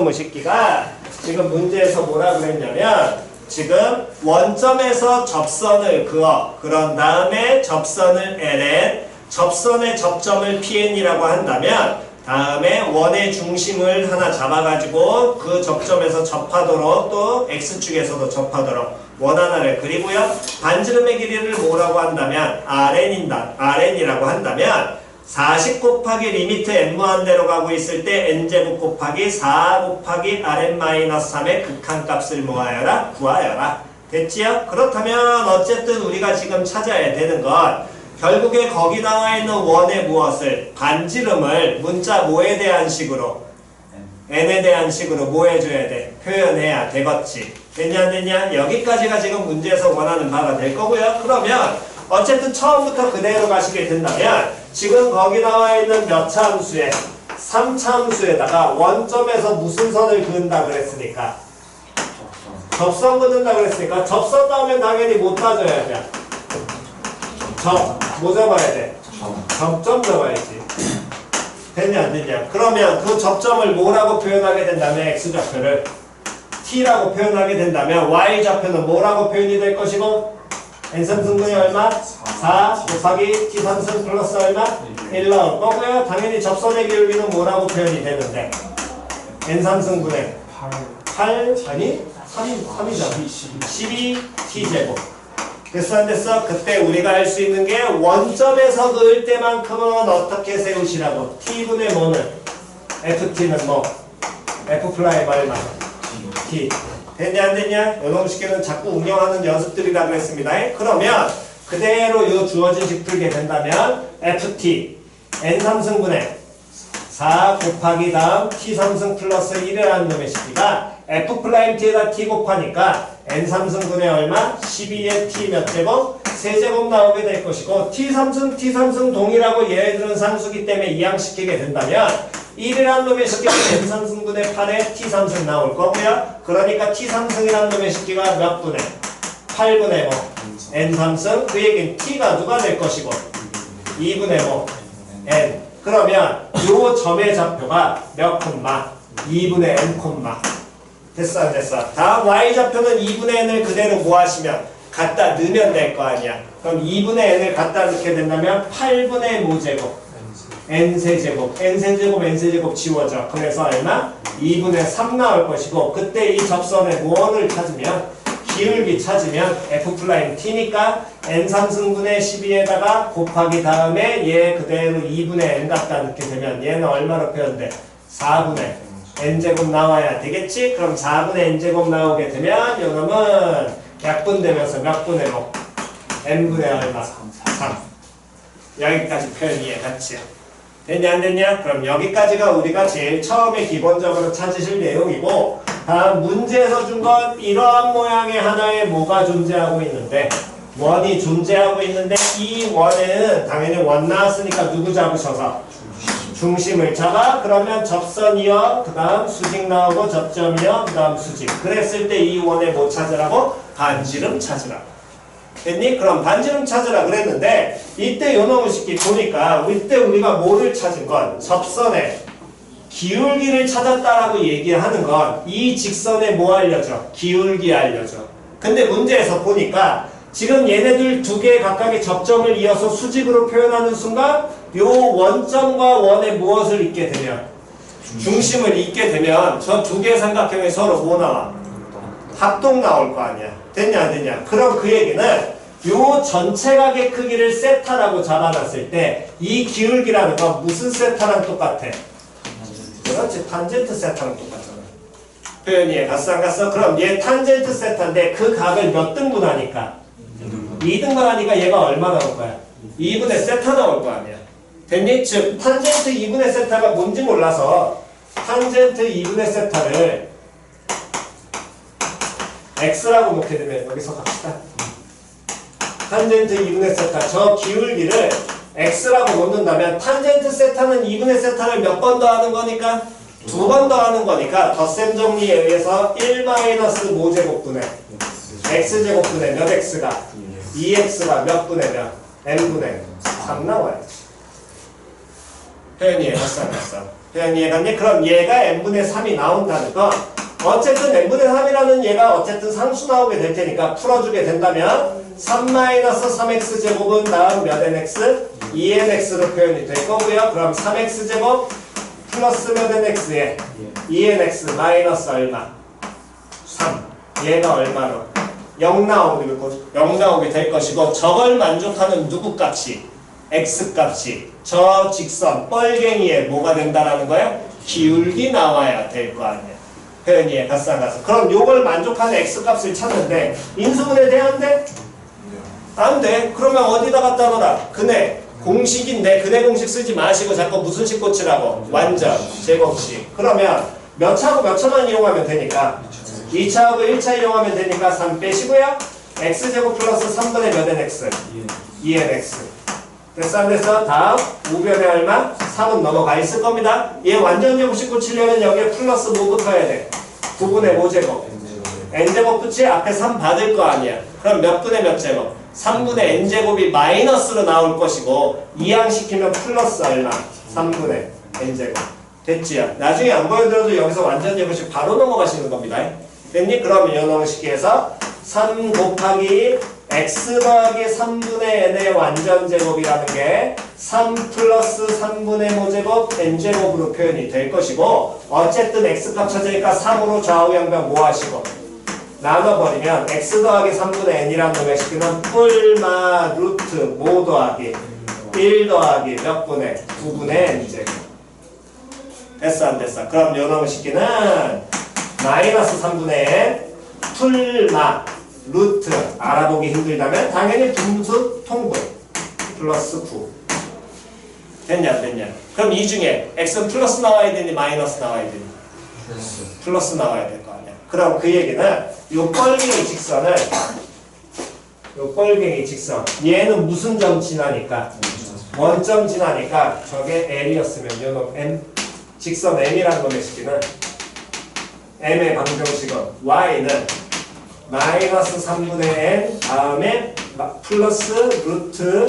무식기가 지금 문제에서 뭐라 그랬냐면 지금 원점에서 접선을 그어 그런 다음에 접선을 ln 접선의 접점을 pn이라고 한다면 다음에 원의 중심을 하나 잡아가지고 그 접점에서 접하도록 또 x축에서도 접하도록 원 하나를 그리고요. 반지름의 길이를 뭐라고 한다면 rn이라고 한다면 40 곱하기 리미트 n 무한대로 가고 있을 때 n제곱 곱하기 4 곱하기 rn-3의 극한값을 모아여라 구하여라. 됐지요? 그렇다면 어쨌든 우리가 지금 찾아야 되는 건 결국에 거기 나와 있는 원의 무엇을 반지름을 문자 뭐에 대한 식으로 n에 대한 식으로 뭐 해줘야 돼? 표현해야 되겠지. 됐냐 안 됐냐? 여기까지가 지금 문제에서 원하는 바가 될 거고요. 그러면 어쨌든 처음부터 그대로 가시게 된다면 지금 거기 나와 있는 몇 차 함수에 3차 함수에다가 원점에서 무슨 선을 그은다 그랬으니까 접선 그는다 그랬으니까 접선 나오면 당연히 못 따져야 돼. 뭐 잡아야 돼? 접점 잡아야지. 됐냐 안 됐냐? 그러면 그 접점을 뭐라고 표현하게 된다면 x좌표를 t라고 표현하게 된다면 y좌표는 뭐라고 표현이 될 것이고 n3승분이 얼마? 4 곱하기 t3승 플러스 얼마? 1 나올 거고요. 당연히 접선의 기울기는 뭐라고 표현이 되는데 n3승분의 8 아니 3이잖아. 12t제곱. 됐어 안 됐어? 그때 우리가 할 수 있는 게 원점에서 그을 때만큼은 어떻게 세우시라고? t분의 뭐는? ft는 뭐? f 프라임 얼마? t. 됐냐 안 됐냐? 요놈식에는 자꾸 응용하는 연습들이라고 했습니다. 그러면 그대로 요 주어진 식 풀게 된다면 ft n3승분의 4 곱하기 다음 t3승 플러스 1이라는 놈의 식기가 f't에다 t 곱하니까 n3승분의 얼마? 12에 t 몇 제곱? 세제곱 나오게 될 것이고 t3승 동일하고 얘네들은 상수기 때문에 이항시키게 된다면 1이라는 놈의 식기는 n3승분의 8에 t3승 나올 거고요. 그러니까 t3승이라는 놈의 식기가 몇 분의? 8분의 뭐? n3승 그 얘기는 t가 누가 될 것이고 2분의 뭐? n 그러면 요 점의 좌표가 몇 콤마? 2분의 n 콤마. 됐어 안 됐어? 다음 y좌표는 2분의 n을 그대로 뭐 하시면 갖다 넣으면 될 거 아니야. 그럼 2분의 n을 갖다 넣게 된다면 8분의 모제곱 n세제곱 n세제곱 지워져. 그래서 얼마? 2분의 3 나올 것이고 그때 이 접선의 무언을 찾으면 기울기 찾으면 f't니까 n3승분의 12에다가 곱하기 다음에 얘 그대로 2분의 n 갖다 넣게 되면 얘는 얼마로 표현돼? 4분의 n제곱 나와야 되겠지? 그럼 4분의 n제곱 나오게 되면 요놈은 약분되면서 몇 분의 뭐? n분의 얼마? 3 여기까지 표현 이해갔지? 됐냐 안 됐냐? 그럼 여기까지가 우리가 제일 처음에 기본적으로 찾으실 내용이고 다음 문제에서 준 건 이러한 모양의 하나의 뭐가 존재하고 있는데 원이 존재하고 있는데 이 원에는 당연히 원 나왔으니까 누구 잡으셔서 중심을 잡아. 그러면 접선이요 그 다음 수직 나오고 접점이요 그 다음 수직. 그랬을 때 이 원에 뭐 찾으라고? 반지름 찾으라고. 됐니? 그럼 반지름 찾으라 그랬는데 이때 요놈의 식기 보니까 이때 우리가 뭐를 찾은 건 접선의 기울기를 찾았다라고 얘기하는 건 이 직선에 뭐 알려줘? 기울기 알려줘. 근데 문제에서 보니까 지금 얘네들 두 개 각각의 접점을 이어서 수직으로 표현하는 순간 요 원점과 원의 무엇을 잇게 되면 중심을 잇게 되면 저 두 개의 삼각형에 서로 뭐 나와? 합동 나올 거 아니야. 됐냐 안 됐냐? 그럼 그 얘기는 요 전체 각의 크기를 세타라고 잡아놨을 때 이 기울기라는 건 무슨 세타랑 똑같아? 그렇지. 탄젠트 세타랑 똑같잖아. 표현이 이해 갔어 안 갔어? 그럼 얘 탄젠트 세타인데 그 각을 몇 등분 하니까? 2등분 하니까 얘가 얼마 나올 거야? 2분의 세타 나올 거 아니야. 됐니? 즉 탄젠트 2분의 세타가 뭔지 몰라서 탄젠트 2분의 세타를 x라고 놓게 되면 여기서 갑시다. 탄젠트 2분의 세타 저 기울기를 x라고 놓는다면 탄젠트 세타는 2분의 세타를 몇 번 더하는 거니까? 2번 더하는 거니까 덧셈 정리에 의해서 1 마이너스 모제곱분의 x제곱분의 몇 x가 2x가 몇 분의 몇 n분의 3 나와야지. 표현이 갔어 안 갔어? 표현 이해갔니? 그럼 얘가 n분의 3이 나온다는 거 어쨌든 n분의 3이라는 얘가 어쨌든 상수 나오게 될 테니까 풀어주게 된다면 3-3x 제곱은 다음 몇 nx? 2nx로 표현이 될 거고요. 그럼 3x 제곱 플러스 몇 nx에 2nx 마이너스 얼마? 3. 얘가 얼마로? 0 나오게 될 것이고 저걸 만족하는 누구 값이? x값이 저 직선 뻘갱이에 뭐가 된다라는 거야? 기울기 나와야 될 거 아니야. 표현이에 가상가서. 그럼 요걸 만족하는 x값을 찾는데 인수분해 돼야 안 돼? 안 돼. 그러면 어디다 갖다 놓으라? 근해. 공식인데 근해 공식 쓰지 마시고 자꾸 무슨 식 고치라고? 완전, 제곱식. 그러면 몇 차하고 몇 차만 이용하면 되니까 2차하고 1차 이용하면 되니까 3 빼시고요. x제곱 플러스 3분의 몇 nx? 2nx. 됐어 안 됐어? 다음 우변에 얼마? 3은 넘어가 있을 겁니다. 얘 완전 제곱식 고치려면 여기에 플러스 뭐 붙어야 돼? 9분의 5제곱 n제곱 붙이 앞에 3 받을 거 아니야. 그럼 몇 분의 몇 제곱? 3분의 n제곱이 마이너스로 나올 것이고 이항시키면 플러스 얼마? 3분의 n제곱. 됐지요? 나중에 안 보여드려도 여기서 완전 제곱식 바로 넘어가시는 겁니다. 됐니? 그러면 요 놈식에서 3 곱하기 x 더하기 3분의 n의 완전 제곱이라는 게 3 플러스 3분의 5제곱 n제곱으로 표현이 될 것이고 어쨌든 x값 찾으니까 3으로 좌우 양변 뭐 하시고 나눠버리면 x 더하기 3분의 n이라는 놈의 식기는 뿔마 루트 뭐 더하기 1 더하기 몇 분의 9분의 n제곱. 됐어 안 됐어? 그럼 요 놈의 식기는 마이너스 3분의 n 풀마 루트 알아보기 힘들다면 당연히 분수 통분 플러스 9. 됐냐 안 됐냐? 그럼 이 중에 x는 플러스 나와야 되니 마이너스 나와야 되니? 플러스 나와야 될 거 아니야. 그럼 그 얘기는 요 뻘갱이 직선을 요 뻘갱이 직선 얘는 무슨 점 지나니까? 원점 지나니까 저게 L이었으면 요 놈 M 직선 M이라는 놈의 식기는 M의 방정식은 Y는 마이너스 3분의 n 다음에 플러스 루트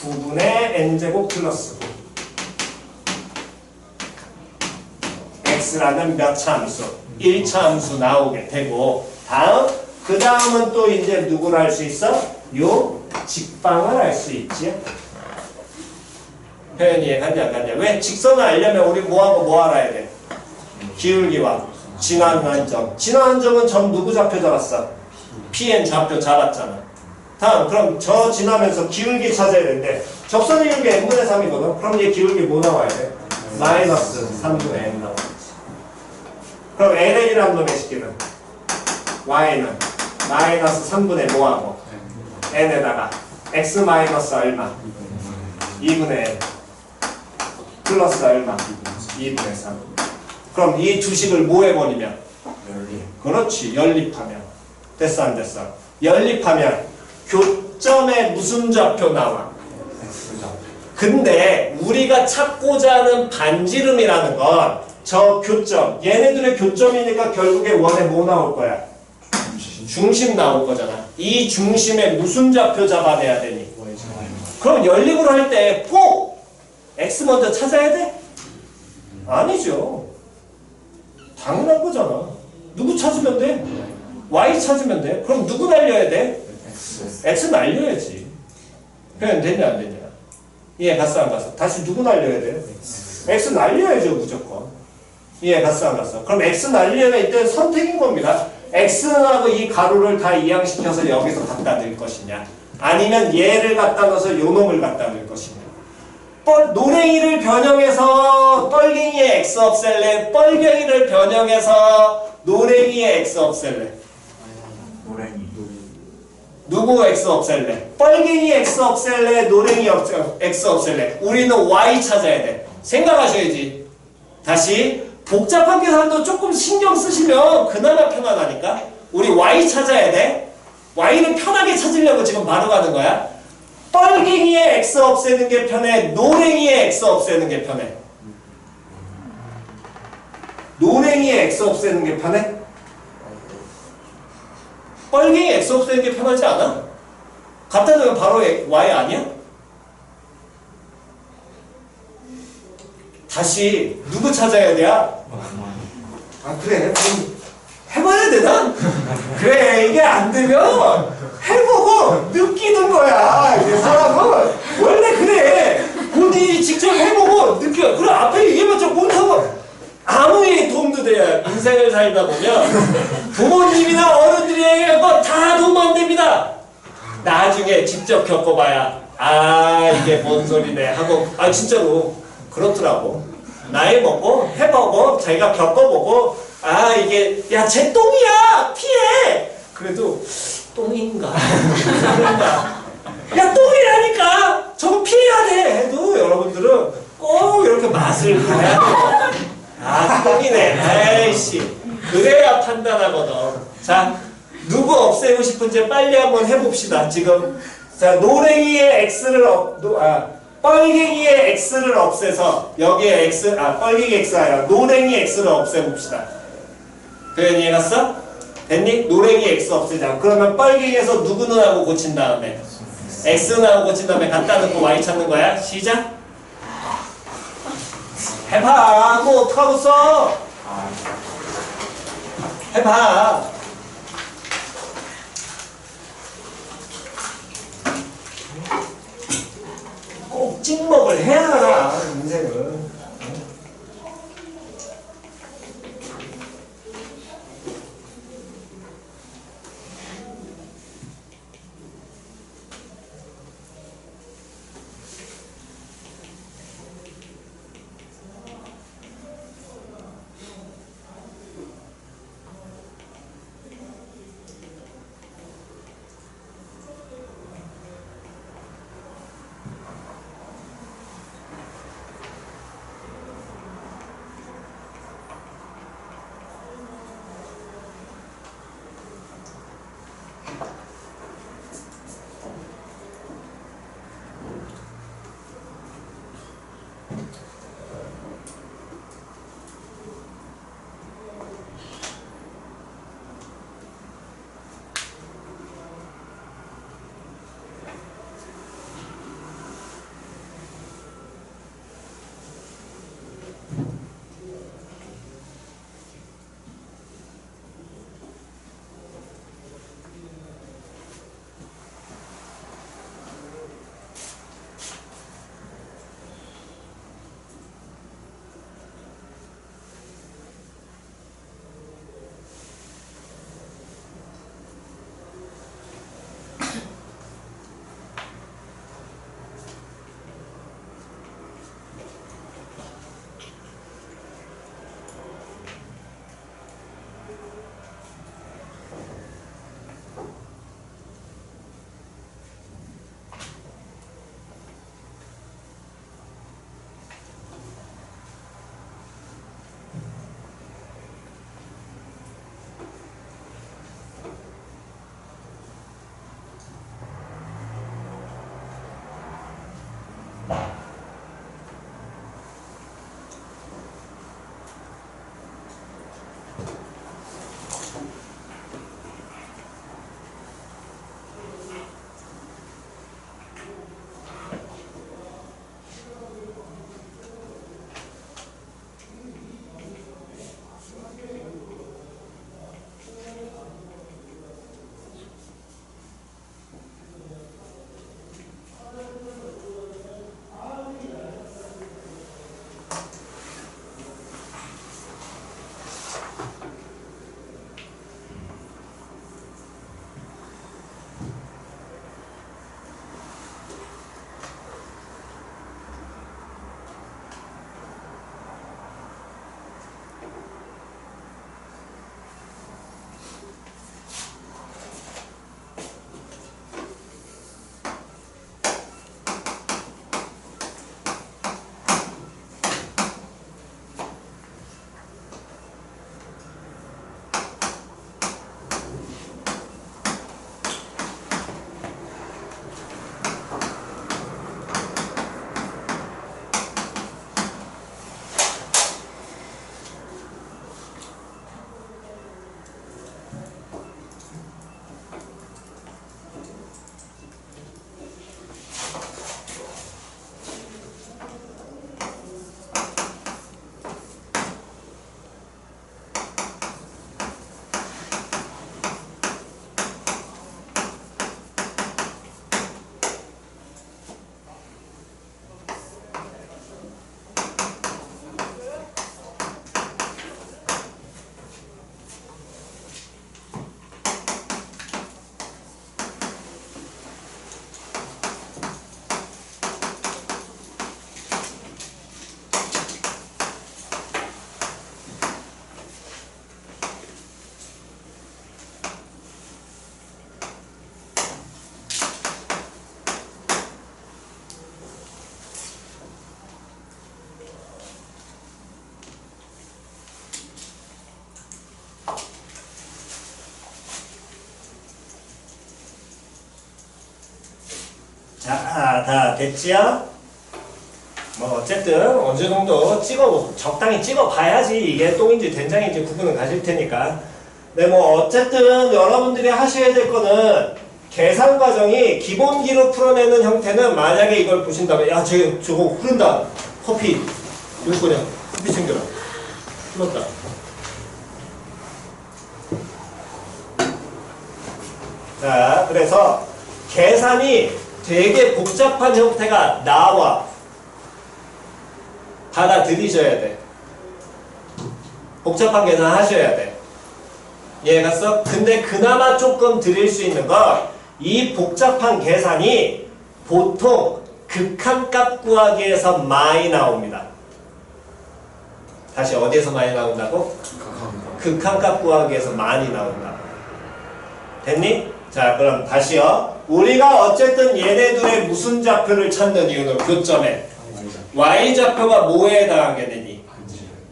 9분의 n제곱 플러스 9 x라는 몇 차 함수? 1차 함수 나오게 되고 다음 그 다음은 또 이제 누구를 알 수 있어? 요 직방을 알 수 있지. 표현이 이해갔냐 안 갔냐? 왜? 직선을 알려면 우리 뭐하고 뭐 알아야 돼? 기울기와 지나는 점. 지나는 점은 점 누구 좌표 잡았어? PN 좌표 잡았잖아. 다음 그럼 저 지나면서 기울기 찾아야 되는데 적선의 기울기 n분의 3이거든. 그럼 얘 기울기 뭐 나와야 돼? 마이너스 3분의 n 나와야지. 그럼 ln이라는 놈의 식기는 y는 마이너스 3분의 뭐하고 n에다가 x 마이너스 얼마? 2분의 n 플러스 얼마? 2분의 3. 그럼 이 두 식을 뭐 해버리면? 그렇지. 연립하면. 됐어 안 됐어? 연립하면 교점에 무슨 좌표 나와? 근데 우리가 찾고자 하는 반지름이라는 건 저 교점 얘네들의 교점이니까 결국에 원에 뭐 나올 거야? 중심 나올 거잖아. 이 중심에 무슨 좌표 잡아내야 되니? 그럼 연립을 할 때 꼭 x 먼저 찾아야 돼? 아니죠. 당연한 거잖아. 누구 찾으면 돼? y 찾으면 돼. 그럼 누구 날려야 돼? x 날려야지. 표현 됐냐 안 됐냐? 이해 갔어 안 갔어? 다시 누구 날려야 돼? x 날려야죠 무조건. 이해 갔어 안 갔어? 그럼 x 날리려면 이때 선택인 겁니다. x하고 이 가로를 다 이항시켜서 여기서 갖다 낼 것이냐 아니면 얘를 갖다 넣어서 요 놈을 갖다 낼 것이냐. 노랭이를 변형해서 뻘갱이의 x 없앨래? 뻘갱이를 변형해서 노랭이의 x 없앨래? 노랭이. 누구 x 없앨래? 뻘갱이 x 없앨래? 노랭이 x 없앨래? 우리는 y 찾아야 돼. 생각하셔야지. 다시 복잡한 계산도 조금 신경 쓰시면 그나마 편안하니까 우리 y 찾아야 돼. y는 편하게 찾으려고 지금 바로 가는 거야. 뻘갱이의 x 없애는 게 편해? 노랭이의 x 없애는 게 편해? 노랭이의 x 없애는 게 편해? 뻘갱이 x 없애는 게 편하지 않아? 갖다 놓으면 바로 y 아니야? 다시 누구 찾아야 돼? 아 그래 그럼 해봐야 되나? 그래 이게 안 되면 해보고 느끼는 거야. 이게 사람은 원래 그래. 본인이 직접 해보고 느껴. 그래 앞에 얘기해봤자 못하고 아무 도움도 돼야 인생을 살다 보면 부모님이나 어른들이 뭐 다 도움 안 됩니다. 나중에 직접 겪어봐야 아 이게 뭔 소리네 하고 아 진짜로 그렇더라고. 나이 먹고 해보고 자기가 겪어보고 아 이게 야 쟤 똥이야 피해. 그래도 똥인가 그런가 야 똥이라니까 저거 피해야 돼 해도 여러분들은 꼭 이렇게 맛을 봐야 돼요. 아 똥이네 에이씨 그래야 판단하거든. 자 누구 없애고 싶은지 빨리 한번 해봅시다. 지금 자 노랭이의 x를 뻘갱이의 x를 없애서 여기에 x 뻘갱이 x가 아니라 노랭이 x를 없애봅시다. 표현 이해갔어? 됐니? 노랭이 x 없애자. 그러면 뻘갱이에서 누구는 하고 고친 다음에 x는 하고 고친 다음에 갖다 놓고 y 찾는 거야. 시작. 해봐. 뭐 어떡하고 써? 해봐. 꼭 찍먹을 해야 알아 인생은. 자, 다 됐지요? 뭐 어쨌든 어느 정도 적당히 찍어봐야지 이게 똥인지 된장인지 구분은 가실 테니까. 네, 뭐 어쨌든 여러분들이 하셔야 될 거는 계산 과정이 기본기로 풀어내는 형태는 만약에 이걸 보신다면 야 저거 흐른다. 커피 이거 그냥 커피 챙겨라. 흘렀다. 자, 그래서 계산이 되게 복잡한 형태가 나와. 받아들이셔야 돼. 복잡한 계산 하셔야 돼. 이해갔어? 근데 그나마 조금 드릴 수 있는 건 이 복잡한 계산이 보통 극한값 구하기에서 많이 나옵니다. 다시 어디에서 많이 나온다고? 극한값 구하기에서 많이 나온다. 됐니? 자, 그럼 다시요. 우리가 어쨌든 얘네들의 무슨 좌표를 찾는 이유는 교점에 y좌표가 뭐에 해당하게 되니?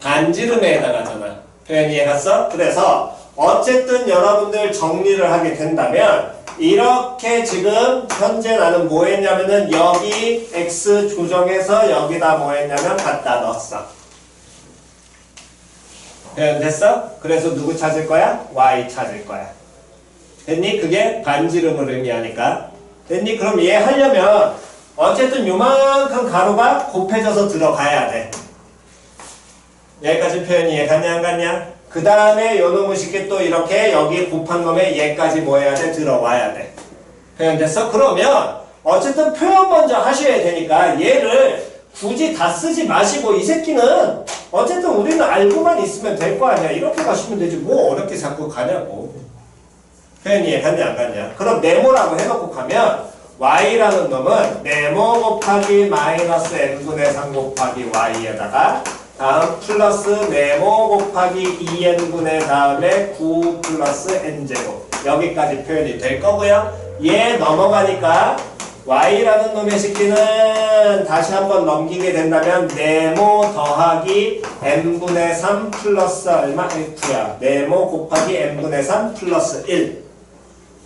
반지름에 해당하잖아. 표현 이해갔어? 그래서 어쨌든 여러분들 정리를 하게 된다면 이렇게 지금 현재 나는 뭐 했냐면은 여기 x 조정해서 여기다 뭐 했냐면 갖다 넣었어. 표현 됐어? 그래서 누구 찾을 거야? y 찾을 거야. 됐니? 그게 반지름을 의미하니까. 됐니? 그럼 얘 하려면 어쨌든 요만큼 가로가 곱해져서 들어가야 돼. 여기까지 표현이 이해갔냐 안 갔냐? 그 다음에 요 놈의 쉽게 또 이렇게 여기 곱한 놈에 얘까지 뭐 해야 돼? 들어와야 돼. 표현 됐어? 그러면 어쨌든 표현 먼저 하셔야 되니까 얘를 굳이 다 쓰지 마시고 이 새끼는 어쨌든 우리는 알고만 있으면 될 거 아니야. 이렇게 가시면 되지 뭐 어렵게 자꾸 가냐고. 표현 이해갔냐 안 갔냐? 그럼 네모라고 해놓고 가면 y라는 놈은 네모 곱하기 마이너스 n분의 3 곱하기 y에다가 다음 플러스 네모 곱하기 2n분의 다음에 9 플러스 n제곱 여기까지 표현이 될 거고요. 얘 넘어가니까 y라는 놈의 식기는 다시 한번 넘기게 된다면 네모 더하기 n분의 3 플러스 얼마? f야. 네모 곱하기 n분의 3 플러스 1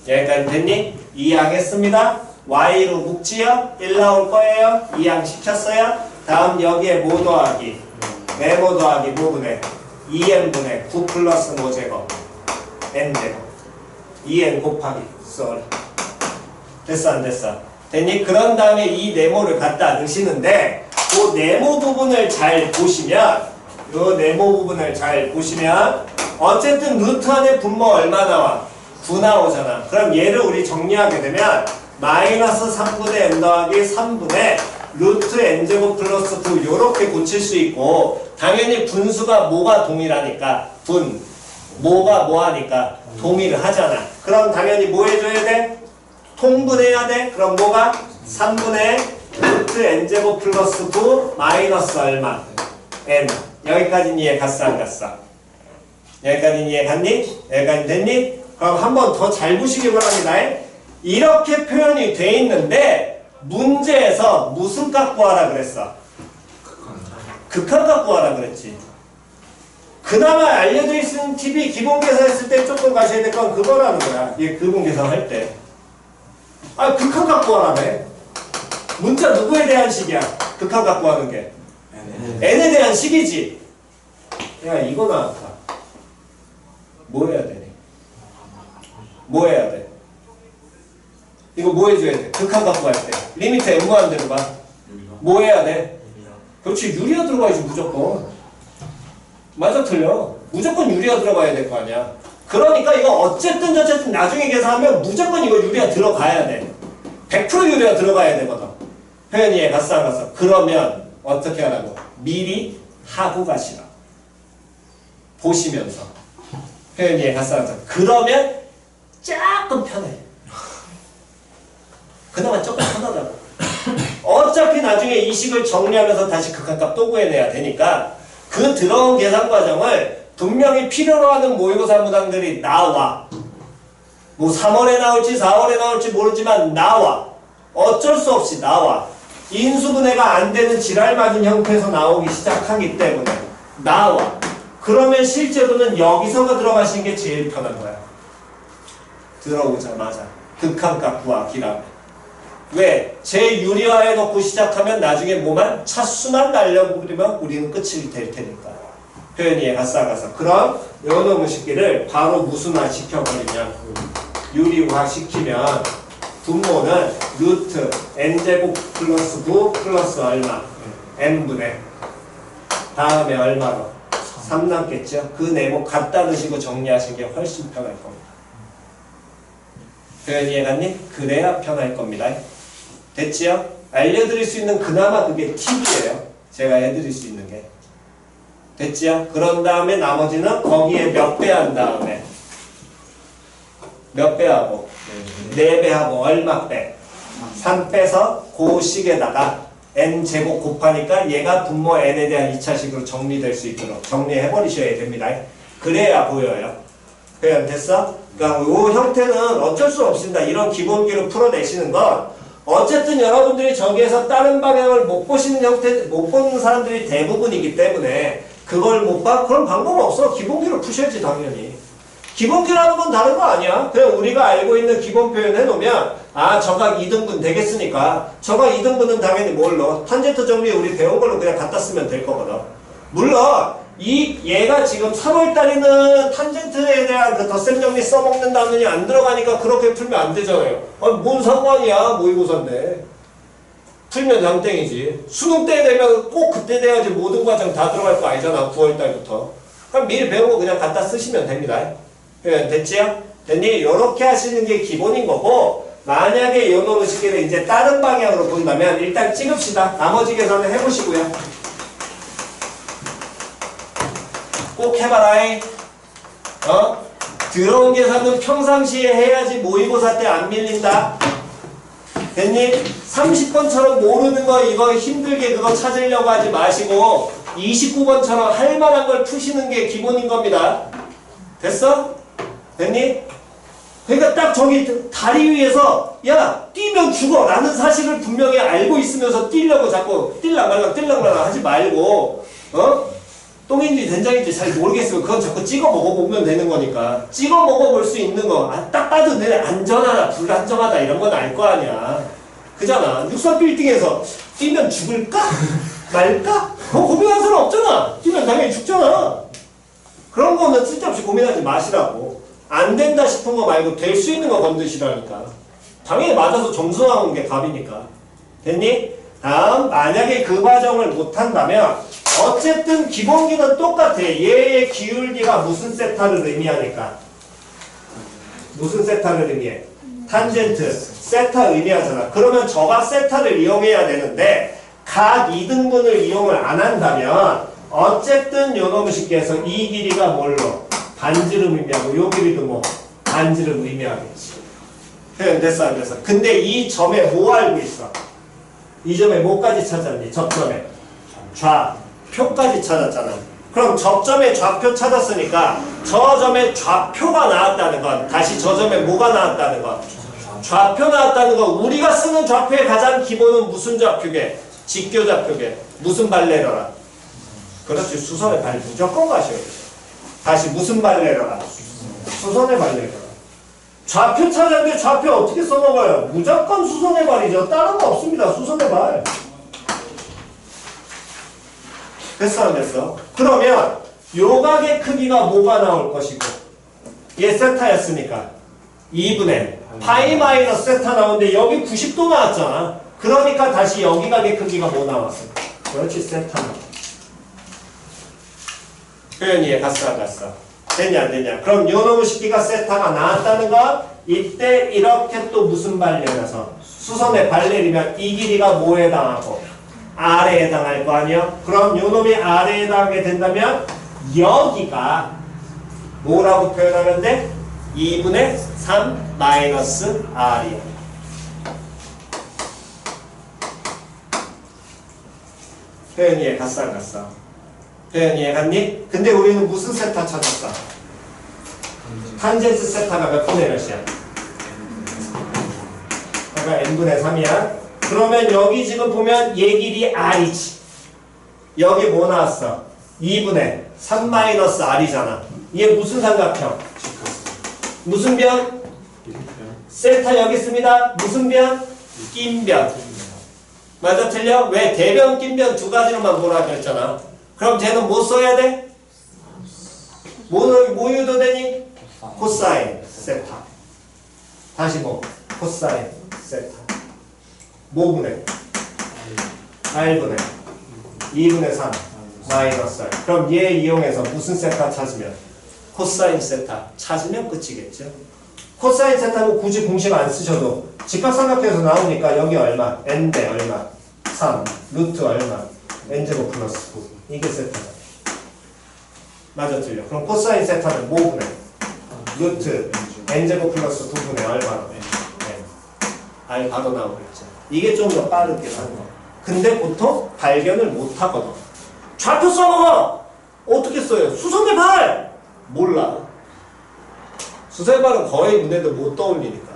여기까지 됐니? 이해하겠습니다. y로 묶지요? 1 나올 거예요. 이양 시켰어요. 다음 여기에 뭐 더하기? 네모 더하기 뭐분의 2n분의 9 플러스 뭐 제곱 n제곱 2n 곱하기 쏘리 됐어 안 됐어? 됐니? 그런 다음에 이 네모를 갖다 넣으시는데 그 네모 부분을 잘 보시면 요 네모 부분을 잘 보시면 어쨌든 루트 안에 분모 얼마 나와? 9 나오잖아. 그럼 얘를 우리 정리하게 되면 마이너스 3분의 n 더하기 3분의 루트 n제곱 플러스 9 요렇게 고칠 수 있고 당연히 분수가 뭐가 동일하니까 뭐가 뭐하니까 동일을 하잖아. 그럼 당연히 뭐 해줘야 돼? 통분해야 돼. 그럼 뭐가? 3분의 루트 n제곱 플러스 9 마이너스 얼마? n 여기까지는 이해 갔어 안 갔어? 여기까지는 이해 갔니? 여기까지 됐니? 그럼 한 번 더 잘 보시기 바랍니다. 이렇게 표현이 돼 있는데 문제에서 무슨 값 구하라 그랬어? 극한값 구하라 그랬지. 그나마 알려져 있는 팁이 기본 계산했을 때 조금 가셔야 될 건 그거라는 거야. 얘 기본 계산할 때. 아, 극한값 구하라며. 문자 누구에 대한 식이야? 극한값 구하는 게. n에 대한 식이지. 야, 이거 나왔다. 뭐 해야 되니? 뭐 해야 돼? 이거 뭐 해줘야 돼? 극한값 구할 때. 리미트 n 무한대로 봐. 뭐 해야 돼? 그렇지, 유리화 들어가야지 무조건. 맞아 틀려. 무조건 유리화 들어가야 될 거 아니야. 그러니까 이거 어쨌든 저쨌든 나중에 계산하면 무조건 이거 유리화 들어가야 돼. 100% 유리화 들어가야 되거든. 표현이 이해 갔어 안 갔어? 그러면 어떻게 하라고? 미리 하고 가시라. 보시면서. 표현이 이해 갔어 안 갔어? 그러면 조금 편해. 그나마 조금 편하다고. 어차피 나중에 이 식을 정리하면서 다시 극한값 또 구해내야 되니까 그 들어온 계산 과정을 분명히 필요로 하는 모의고사 문항들이 나와. 뭐 3월에 나올지 4월에 나올지 모르지만 나와. 어쩔 수 없이 나와. 인수분해가 안 되는 지랄 맞은 형태에서 나오기 시작하기 때문에 나와. 그러면 실제로는 여기서가 들어가시는 게 제일 편한 거야. 들어오자마자 극한값 구하기라. 왜? 제유리화해 놓고 시작하면 나중에 뭐만 차수만 날려버리면 우리는 끝이 될 테니까. 표현이 아싸가서. 그럼 요 놈의 식기를 바로 무슨화 시켜버리면 유리화 시키면 분모는 루트 n제곱 플러스 9 플러스 얼마? n분의 다음에 얼마로? 3 남겠죠? 그 네모 갖다 넣으시고 정리하시는 게 훨씬 편할 겁니다. 표현 이해갔니? 그래야 편할 겁니다. 됐지요? 알려드릴 수 있는 그나마 그게 팁이에요. 제가 해드릴 수 있는 게. 됐지요? 그런 다음에 나머지는 거기에 몇 배 한 다음에 몇 배 하고 4배 하고 얼마 빼? 3 빼서 그 식에다가 n제곱 곱하니까 얘가 분모 n에 대한 2차식으로 정리될 수 있도록 정리해버리셔야 됩니다. 그래야 보여요. 표현 됐어? 그러니까 이 형태는 어쩔 수 없습니다. 이런 기본기를 풀어내시는 건 어쨌든 여러분들이 저기에서 다른 방향을 못 보시는 형태, 못 보는 사람들이 대부분이기 때문에 그걸 못 봐? 그럼 방법 없어. 기본기를 푸셔야지 당연히. 기본기라는 건 다른 거 아니야. 그냥 우리가 알고 있는 기본 표현 해놓으면 아 저각 2등분 되겠으니까 저각 2등분은 당연히 뭘로? 탄젠트 정리 우리 배운 걸로 그냥 갖다 쓰면 될 거거든. 물론 얘가 지금 3월달에는 탄젠트에 대한 그 덧셈 정리 써먹는 단원이 안 들어가니까 그렇게 풀면 안 되잖아요. 아니 뭔 상관이야. 모의고사인데. 풀면 장땡이지. 수능 때 되면 꼭 그때 돼야지 모든 과정 다 들어갈 거 아니잖아. 9월달부터. 그럼 미리 배운 거 그냥 갖다 쓰시면 됩니다. 됐지요? 됐니? 요렇게 하시는 게 기본인 거고 만약에 요 놈의 식기를 이제 다른 방향으로 본다면 일단 찍읍시다. 나머지 계산을 해보시고요. 꼭 해봐라. 들어온 계산은 평상시에 해야지 모의고사 때 안 밀린다. 됐니? 30번처럼 모르는 거 이거 힘들게 그거 찾으려고 하지 마시고 29번처럼 할 만한 걸 푸시는 게 기본인 겁니다. 됐어? 됐니? 그러니까 딱 저기 다리 위에서 야 뛰면 죽어 라는 사실을 분명히 알고 있으면서 뛰려고 자꾸 뛸랑말랑 하지 말고 똥인지 된장인지 잘 모르겠으면 그건 자꾸 찍어 먹어보면 되는 거니까 찍어 먹어볼 수 있는 거 딱 봐도 내 안전하다 불안정하다 이런 건 알 거 아니야. 그잖아. 63빌딩에서 뛰면 죽을까? 말까? 그거 고민할 사람 없잖아. 뛰면 당연히 죽잖아. 그런 거는 쓸데없이 고민하지 마시라고. 안 된다 싶은 거 말고 될 수 있는 거 건드시라니까. 당연히 맞아서 점수 나오는 게 답이니까. 됐니? 다음 만약에 그 과정을 못한다면 어쨌든 기본기는 똑같아. 얘의 기울기가 무슨 세타를 의미하니까. 무슨 세타를 의미해? 탄젠트 세타 의미하잖아. 그러면 저각 세타를 이용해야 되는데 각 2등분을 이용을 안 한다면 어쨌든 요놈의 식기에서 이 길이가 뭘로? 반지름 의미하고 요 길이도 뭐 반지름 의미하겠지. 표현 됐어 안 됐어? 근데 이 점에 뭐 알고 있어? 이 점에 뭐까지 찾았니? 접점에 좌표까지 찾았잖아. 그럼 접점에 좌표 찾았으니까 저 점에 좌표가 나왔다는 건 다시 저 점에 뭐가 나왔다는 건 좌표 나왔다는 건 우리가 쓰는 좌표의 가장 기본은 무슨 좌표게? 직교 좌표게. 무슨 발레려라? 그렇지. 수선의 발 무조건 가셔야 돼. 다시 무슨 발레려라? 수선의 발레려라. 좌표 찾았는데 좌표 어떻게 써먹어요? 무조건 수선의 발이죠. 다른 거 없습니다. 수선의 발. 됐어 안 됐어? 그러면 요각의 크기가 뭐가 나올 것이고 얘 세타였으니까 2분의 파이 마이너스 세타 나오는데 여기 90도 나왔잖아. 그러니까 다시 여기 각의 크기가 뭐 나왔어? 그렇지 세타 나왔어. 표현이 갔어 안 갔어? 됐냐 안 됐냐? 그럼 요놈의 식기가 세타가 나왔다는 건 이때 이렇게 또 무슨 발레라서 수선의 발레리면 이 길이가 뭐에 해당하고? R에 해당할 거 아니야? 그럼 요놈이 R에 해당하게 된다면 여기가 뭐라고 표현하면 돼? 2분의 3 마이너스 R이야. 표현 이해 갔어 안 갔어? 표현 이해 갔니? 근데 우리는 무슨 세타 찾았어? 탄젠트 세타가 몇 분의 몇이야? 그러니까 n분의 3이야. 그러면 여기 지금 보면 얘 길이 R이지. 여기 뭐 나왔어? 2분의 3-R이잖아. 이게 무슨 삼각형? 무슨 변? 세타 여기 있습니다. 무슨 변? 낀변. 맞아 틀려? 왜? 대변 낀변 두 가지로만 보라 그랬잖아. 그럼 쟤는 뭐 써야 돼? 뭐 유도되니? 코사인 세타. 다시 뭐? 코사인 세타. 뭐분의? R분의 2분의 3 마이너스 R. 그럼 얘 이용해서 무슨 세타 찾으면? 코사인 세타 찾으면 끝이겠죠. 코사인 세타는 굳이 공식 안 쓰셔도 직각삼각형에서 나오니까 여기 얼마? n대 얼마? 3 루트 얼마? n제곱 플러스 9 이게 세타다. 맞아 틀려. 그럼 코사인 세타는 뭐분의? 루트 n제곱 플러스 9분의 얼마로? R 바로 나오겠죠. 이게 좀 더 빠르게 하는 거. 근데 보통 발견을 못 하거든. 좌표 써먹어! 어떻게 써요? 수선의 발! 몰라. 수선의 발은 거의 문제도 못 떠올리니까.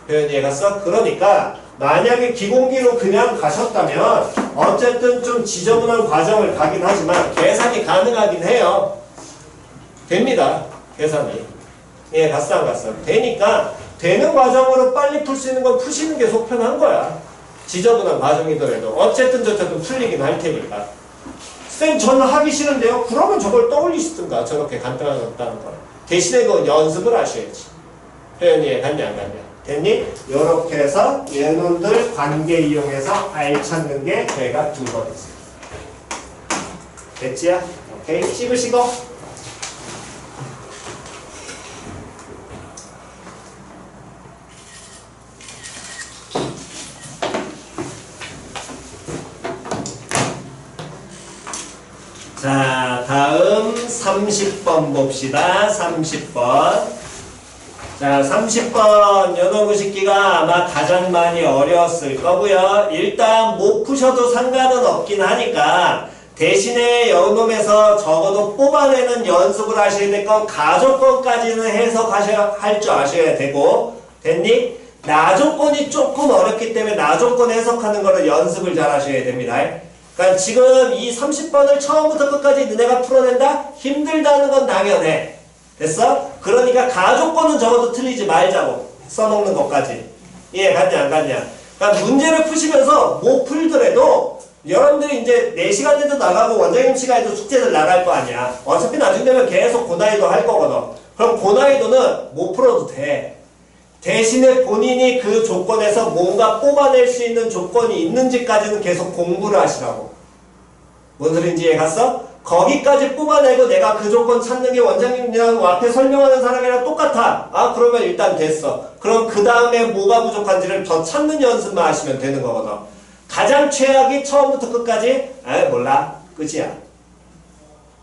표현 이해가 써? 그러니까 만약에 기본기로 그냥 가셨다면 어쨌든 좀 지저분한 과정을 가긴 하지만 계산이 가능하긴 해요. 됩니다. 계산이. 예, 갔어 안 갔어? 되니까 되는 과정으로 빨리 풀 수 있는 건 푸시는 게 속편한 거야. 지저분한 과정이더라도 어쨌든 저쨌든 풀리긴 할 테니까. 쌤 저는 하기 싫은데요? 그러면 저걸 떠올리시든가. 저렇게 간단하다는 걸. 대신에 그 연습을 하셔야지. 표현이 갔냐 안 갔냐. 됐니? 요렇게 해서 얘놈들 관계 이용해서 R 찾는 게 저희가 두 번 있어요. 됐지야? 오케이. 씹으시고. 자, 다음 30번 봅시다. 30번. 자, 30번 연어무식기가 아마 가장 많이 어려웠을 거고요. 일단 못 푸셔도 상관은 없긴 하니까 대신에 연놈에서 적어도 뽑아내는 연습을 하셔야 될 건 가조건까지는 해석하셔야 할 줄 아셔야 되고. 됐니? 나조건이 조금 어렵기 때문에 나조건 해석하는 거를 연습을 잘 하셔야 됩니다. 그러니까 지금 이 30번을 처음부터 끝까지 너네가 풀어낸다? 힘들다는 건 당연해. 됐어? 그러니까 가조건은 적어도 틀리지 말자고. 써먹는 것까지. 이해 갔냐 안 갔냐? 그러니까 문제를 푸시면서 못 풀더라도 여러분들이 이제 4시간 내도 나가고 원장님 시간에도 숙제를 나갈 거 아니야. 어차피 나중 되면 계속 고난이도 할 거거든. 그럼 고난이도는 못 풀어도 돼. 대신에 본인이 그 조건에서 뭔가 뽑아낼 수 있는 조건이 있는지까지는 계속 공부를 하시라고. 뭔 소린지 이해 갔어? 거기까지 뽑아내고 내가 그 조건 찾는 게 원장님이랑 앞에 설명하는 사람이랑 똑같아. 아 그러면 일단 됐어. 그럼 그 다음에 뭐가 부족한지를 더 찾는 연습만 하시면 되는 거거든. 가장 최악이 처음부터 끝까지 몰라. 끝이야.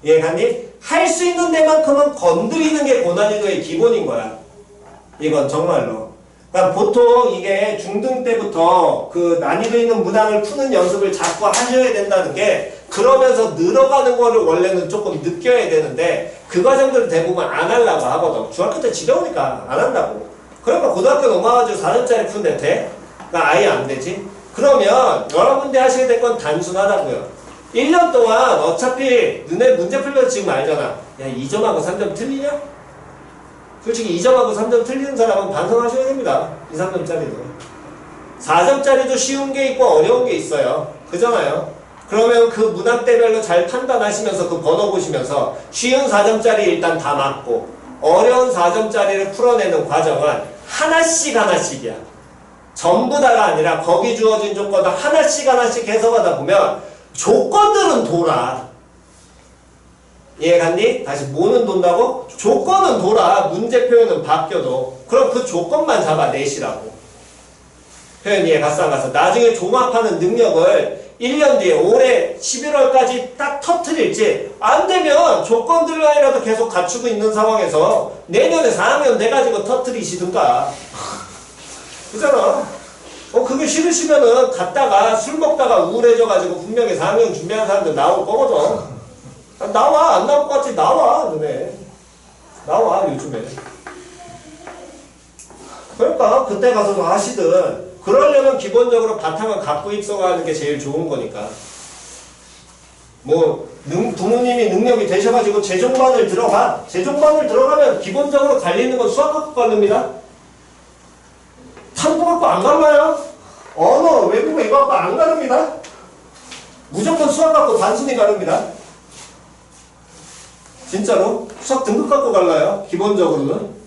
이해 갔니? 할 수 있는 데만큼은 건드리는 게 고난이도의 기본인 거야. 이건 정말로. 그러니까 보통 이게 중등 때부터 그 난이도 있는 문항을 푸는 연습을 자꾸 하셔야 된다는 게 그러면서 늘어가는 거를 원래는 조금 느껴야 되는데 그 과정들을 대부분 안 하려고 하거든. 중학교 때 지겨우니까 안 한다고. 그러니까 고등학교 넘어가지고 4점짜리 푸는데 돼? 그러니까 아예 안 되지. 그러면 여러분들 하셔야 될 건 단순하다고요. 1년 동안 어차피 너네 문제 풀면서 지금 알잖아. 야 2점하고 3점 틀리냐? 솔직히 2점하고 3점 틀리는 사람은 반성하셔야 됩니다. 2, 3점짜리도. 4점짜리도 쉬운 게 있고 어려운 게 있어요. 그잖아요. 그러면 그 문학대별로 잘 판단하시면서 그 번호 보시면서 쉬운 4점짜리 일단 다 맞고 어려운 4점짜리를 풀어내는 과정은 하나씩 하나씩이야. 전부 다가 아니라 거기 주어진 조건을 하나씩 하나씩 해석하다 보면 조건들은 돌아. 이해 갔니? 다시 뭐는 돈다고? 조건은 돌아. 문제 표현은 바뀌어도. 그럼 그 조건만 잡아내시라고. 표현 이해 갔어 안 갔어? 나중에 종합하는 능력을 1년 뒤에 올해 11월까지 딱 터트릴지 안 되면 조건들만이라도 계속 갖추고 있는 상황에서 내년에 4학년 돼가지고 터트리시든가. 그잖아. 그게 싫으시면은 갔다가 술 먹다가 우울해져가지고 분명히 4학년 준비하는 사람들 나올 거거든. 나와. 안 나올 것 같지? 나와. 너네. 나와 요즘에. 그러니까 그때 가서도 하시든 그러려면 기본적으로 바탕을 갖고 있어가는 게 제일 좋은 거니까. 뭐 부모님이 능력이 되셔가지고 재종반을 들어가. 재종반을 들어가면 기본적으로 갈리는 건 수학 갖고 갈립니다. 탐구 갖고 안 갈라요. 언어, 외국어 이거 갖고 안 가릅니다. 무조건 수학 갖고 단순히 가릅니다. 진짜로 수학 등급 갖고 갈라요. 기본적으로는.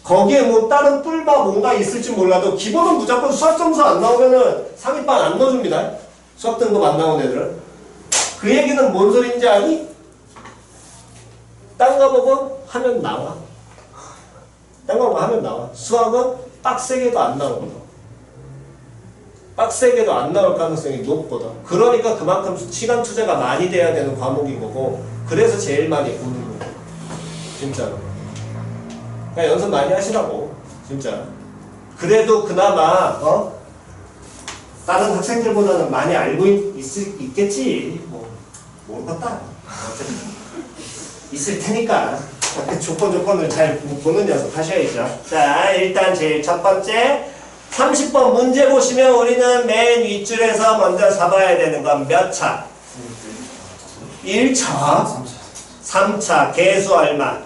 거기에 뭐 다른 뿔바 뭔가 있을지 몰라도 기본은 무조건 수학 점수 안 나오면은 상위반 안 넣어줍니다. 수학 등급 안 나온 애들은. 그 얘기는 뭔 소리인지 아니? 딴 거 보고 하면 나와. 딴 거 보고 하면 나와. 수학은 빡세게도 안 나오거든. 빡세게도 안 나올 가능성이 높거든. 그러니까 그만큼 시간 투자가 많이 돼야 되는 과목인 거고, 그래서 제일 많이 보는 거고. 진짜로. 그냥 연습 많이 하시라고. 진짜. 그래도 그나마 다른 학생들보다는 많이 알고 있겠지. 뭐 모르겠다. 있을 테니까 그 조건을 잘 보는 녀석 하셔야죠. 자, 일단 제일 첫 번째 30번 문제 보시면 우리는 맨 윗줄에서 먼저 잡아야 되는 건 몇 차? 1차, 3차, 개수 얼마?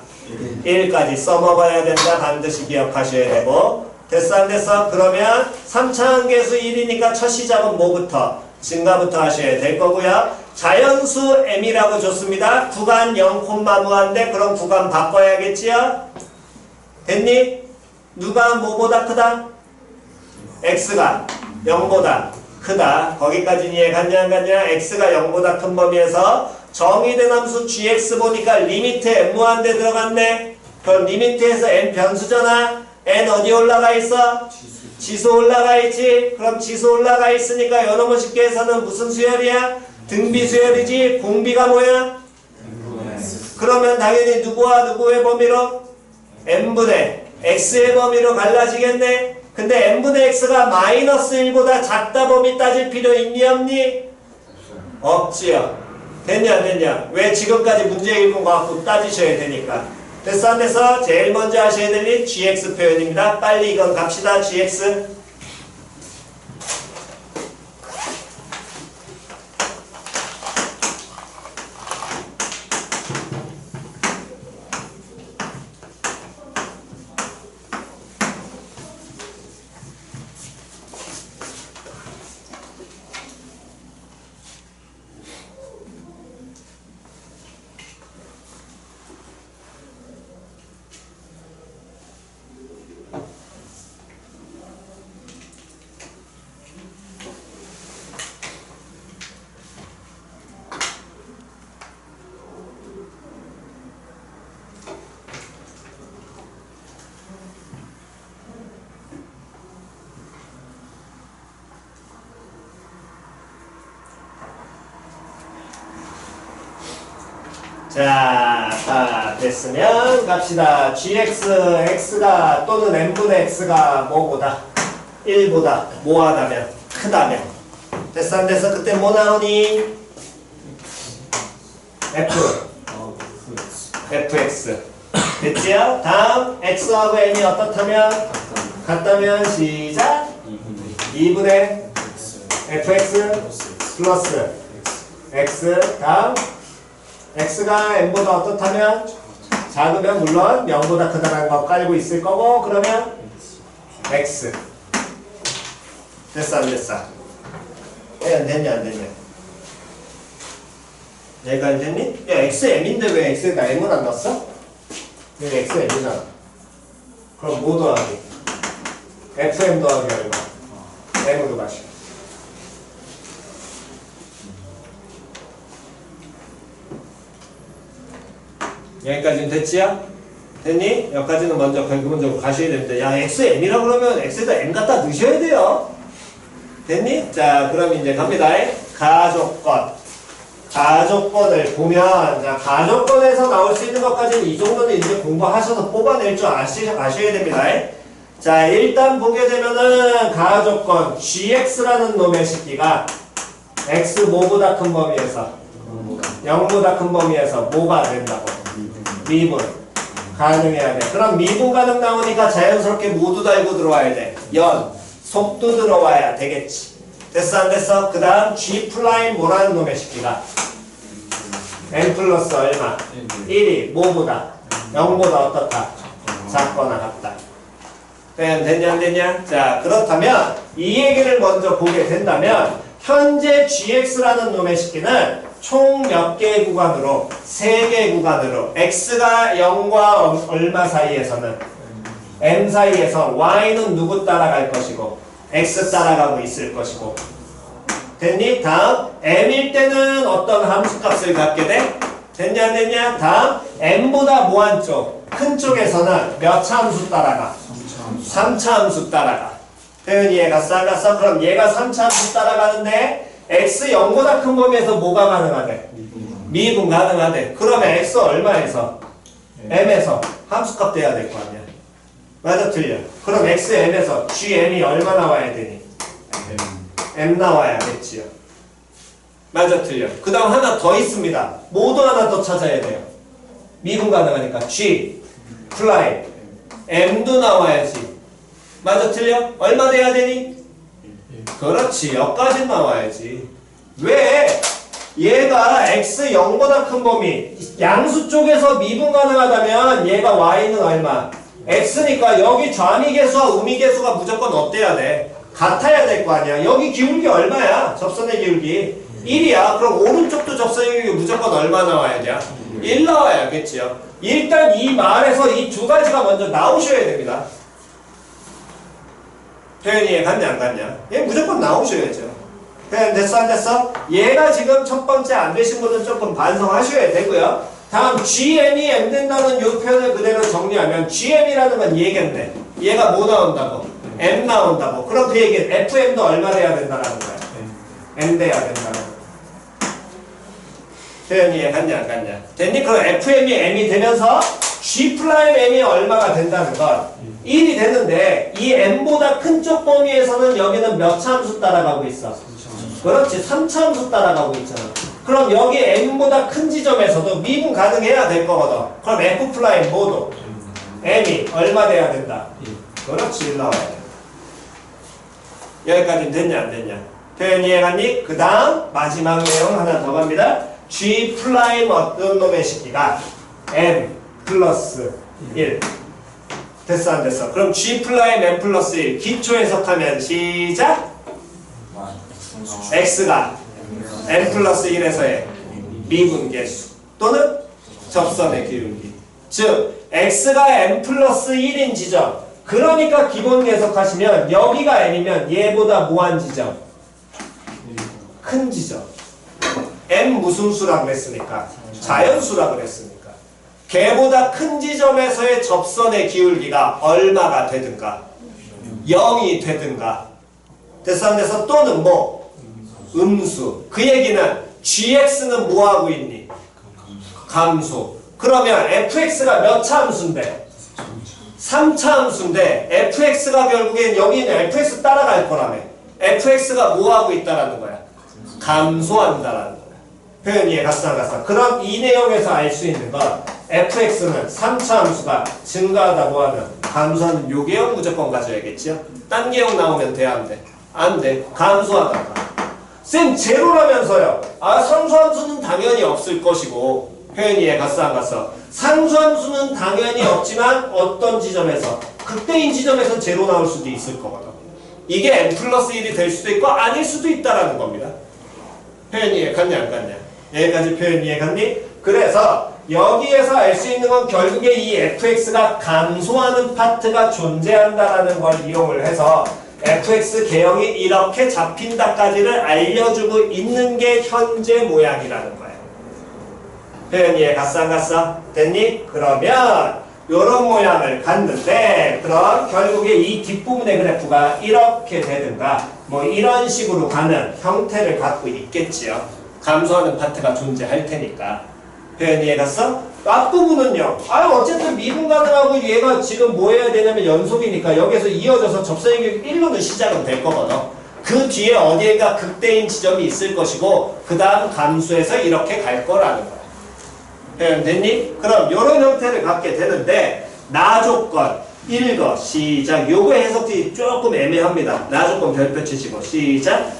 1까지 써먹어야 된다. 반드시 기억하셔야 되고. 됐어 안 됐어? 그러면 3차 한계수 1이니까 첫 시작은 뭐부터? 증가부터 하셔야 될 거고요. 자연수 m이라고 줬습니다. 구간 0, 무한대. 그럼 구간 바꿔야겠지요? 됐니? 누가 뭐보다 크다? x가 0보다 크다. 거기까지 이해 갔냐 안 갔냐? x가 0보다 큰 범위에서 정의된 함수 gx 보니까 리미트 n 무한대 들어갔네. 그럼 리미트에서 n 변수잖아. n 어디 올라가 있어? 지수 올라가 있지. 그럼 지수 올라가 있으니까 요놈의 쉽게 해서는 무슨 수열이야? 등비 수열이지. 공비가 뭐야? 그러면 당연히 누구와 누구의 범위로? n분의 x의 범위로 갈라지겠네. 근데 n분의 x가 마이너스 1보다 작다 범위 따질 필요 있니 없니? 없지요. 됐냐 안 됐냐? 왜 지금까지 문제 읽은 거 갖고 따지셔야 되니까. 됐어 안 됐어? 제일 먼저 하셔야 될 일 gx 표현입니다. 빨리 이건 갑시다. gx. 자, 다 됐으면 갑시다. gx, x가 또는 n분의 x가 뭐보다? 1보다 뭐하다면? 크다면. 됐어 안 됐어? 그때 뭐 나오니? fx. 됐지요? 다음 x하고 n이 어떻다면? 같다면 시작. 2분의 fx 플러스 x. 다음 x가 n보다 어떻다면? 작으면 물론 0보다 크다라는 거 깔고 있을 거고. 그러면 x. 됐어 안 됐어? 안 됐냐 안 됐냐? 얘가 안 됐니? 야 x m인데 왜 x에다 m을 안 넣었어? 여기 x m이잖아. 그럼 뭐 더하기? fm 더하기 얼마? m으로 가시오. 여기까지는 됐지요? 됐니? 여기까지는 먼저 기본적으로 가셔야 됩니다. 야, XM이라 그러면 X에다 M 갖다 넣으셔야 돼요. 됐니? 자, 그럼 이제 갑니다. 가족권. 가족권을 보면, 자, 가족권에서 나올 수 있는 것까지는 이 정도는 이제 공부하셔서 뽑아낼 줄 아셔야 됩니다. 자, 일단 보게 되면은 가족권 GX라는 놈의 식기가 X 뭐보다 큰 범위에서 0보다 큰 범위에서 뭐가 된다고? 미분 가능해야 돼. 그럼 미분 가능 나오니까 자연스럽게 모두 달고 들어와야 돼. 연, 속도 들어와야 되겠지. 됐어 안 됐어? 그 다음 G 플라임 뭐라는 놈의 식기가 n 플러스 얼마? 1이 뭐보다? 0보다 어떻다? 작거나 같다. 됐냐 안 됐냐? 자, 그렇다면 이 얘기를 먼저 보게 된다면 현재 gx라는 놈의 식기는 총 몇 개의 구간으로? 3개의 구간으로 x가 0과 얼마 사이에서는 m 사이에서 y는 누구 따라갈 것이고 x 따라가고 있을 것이고. 됐니? 다음 m일 때는 어떤 함수값을 갖게 돼? 됐냐 안 됐냐? 다음 m보다 무한 쪽, 큰 쪽에서는 몇 차 함수 따라가? 3차 함수 따라가. 표현이 갔어 안 갔어? 그럼 얘가 3차 함수 따라가는데 x 0보다 큰 범위에서 뭐가 가능하대? 미분 가능하대. 그러면 x 얼마에서? m에서 함수값 돼야 될 거 아니야. 맞아 틀려? 그럼 x m에서 gm이 얼마 나와야 되니? m 나와야겠지요. 맞아 틀려? 그 다음 하나 더 있습니다. 모두 하나 더 찾아야 돼요. 미분 가능하니까 g 플라이 m도 나와야지. 맞아 틀려? 얼마 돼야 되니? 그렇지. 여기까지 나와야지. 왜? 얘가 x 0보다 큰 범위 양수 쪽에서 미분 가능하다면 얘가 y는 얼마? x니까 여기 좌미계수와 우미계수가 무조건 어때야 돼? 같아야 될 거 아니야. 여기 기울기 얼마야? 접선의 기울기 1이야. 그럼 오른쪽도 접선의 기울기 무조건 얼마 나와야 돼? 1 나와야겠지요. 일단 이 말에서 이 두 가지가 먼저 나오셔야 됩니다. 표현이 갔냐 안 갔냐? 얘 무조건 나오셔야죠. 표현 됐어 안 됐어? 얘가 지금 첫 번째 안 되신 분은 조금 반성하셔야 되고요. 다음 GM이 M 된다는 이 표현을 그대로 정리하면 GM이라는 건 얘겠네. 얘가 뭐 나온다고? M 나온다고. 그럼 그 얘기는 FM도 얼마 돼야 된다는 거야? M 돼야 된다는 거야. 표현이 갔냐 안 갔냐? 됐니? 그럼 FM이 M이 되면서 G'M이 얼마가 된다는 건 1이 되는데 이 M보다 큰 쪽 범위에서는 여기는 몇 차 함수 따라가고 있어? 그렇지. 3차 함수 따라가고 있잖아. 그럼 여기 M보다 큰 지점에서도 미분 가능해야 될 거거든. 그럼 F' 모두 M이 얼마 돼야 된다? 그렇지. 1 나와야 돼. 여기까지 됐냐 안 됐냐? 표현 이해갔니? 그 다음 마지막 내용 하나 더 갑니다. G' 어떤 놈의 식기가 M 플러스 1 됐어 안 됐어? 그럼 G' M 플러스 1 기초 해석하면 시작! X가 M 플러스 1에서의 미분계수 또는 접선의 기울기 즉 X가 M 플러스 1인 지점 그러니까 기본 해석하시면 여기가 M이면 얘보다 무한 지점 큰 지점 M 무슨 수라고 그랬으니까? 자연수라고 그랬으니까 걔보다 큰 지점에서의 접선의 기울기가 얼마가 되든가 0이 되든가 됐어 안 됐어? 또는 뭐? 음수 그 얘기는 gx는 뭐하고 있니? 감소 그러면 fx가 몇 차 함수인데? 3차 함수인데 fx가 결국엔 여기는 fx 따라갈 거라며 fx가 뭐하고 있다라는 거야? 감소한다라는 거야. 표현 이해 갔어 안 갔어? 그럼 이 내용에서 알 수 있는 건 fx는 3차 함수가 증가하다 뭐하면 감소하는 요 개형 무조건 가져야겠지요? 딴 개형 나오면 돼 안 돼? 안 돼. 감소하다가 쌤 제로라면서요. 아 상수함수는 당연히 없을 것이고 표현 이해 갔어 안 갔어? 상수함수는 당연히 없지만 어떤 지점에서 극대인 지점에서 제로 나올 수도 있을 거거든. 이게 n 플러스 1이 될 수도 있고 아닐 수도 있다라는 겁니다. 표현 이해 갔냐 안 갔냐? 여기까지 표현 이해 갔니? 그래서 여기에서 알 수 있는 건 결국에 이 fx가 감소하는 파트가 존재한다라는 걸 이용을 해서 fx 개형이 이렇게 잡힌다까지를 알려주고 있는 게 현재 모양이라는 거예요. 표현 이해 갔어 안 갔어? 됐니? 그러면 요런 모양을 갖는데 그럼 결국에 이 뒷부분의 그래프가 이렇게 되든가 뭐 이런 식으로 가는 형태를 갖고 있겠지요. 감소하는 파트가 존재할 테니까. 표현 이해 갔어? 앞부분은요. 어쨌든 미분 가능하고 얘가 지금 뭐 해야 되냐면 연속이니까 여기서 이어져서 접선의 기울기 1로는 시작은 될 거거든. 그 뒤에 어디에가 극대인 지점이 있을 것이고 그 다음 감수해서 이렇게 갈 거라는 거야. 표현 됐니? 그럼 이런 형태를 갖게 되는데 나 조건 읽어 시작. 요거 해석이 조금 애매합니다. 나 조건 별표 치시고 시작.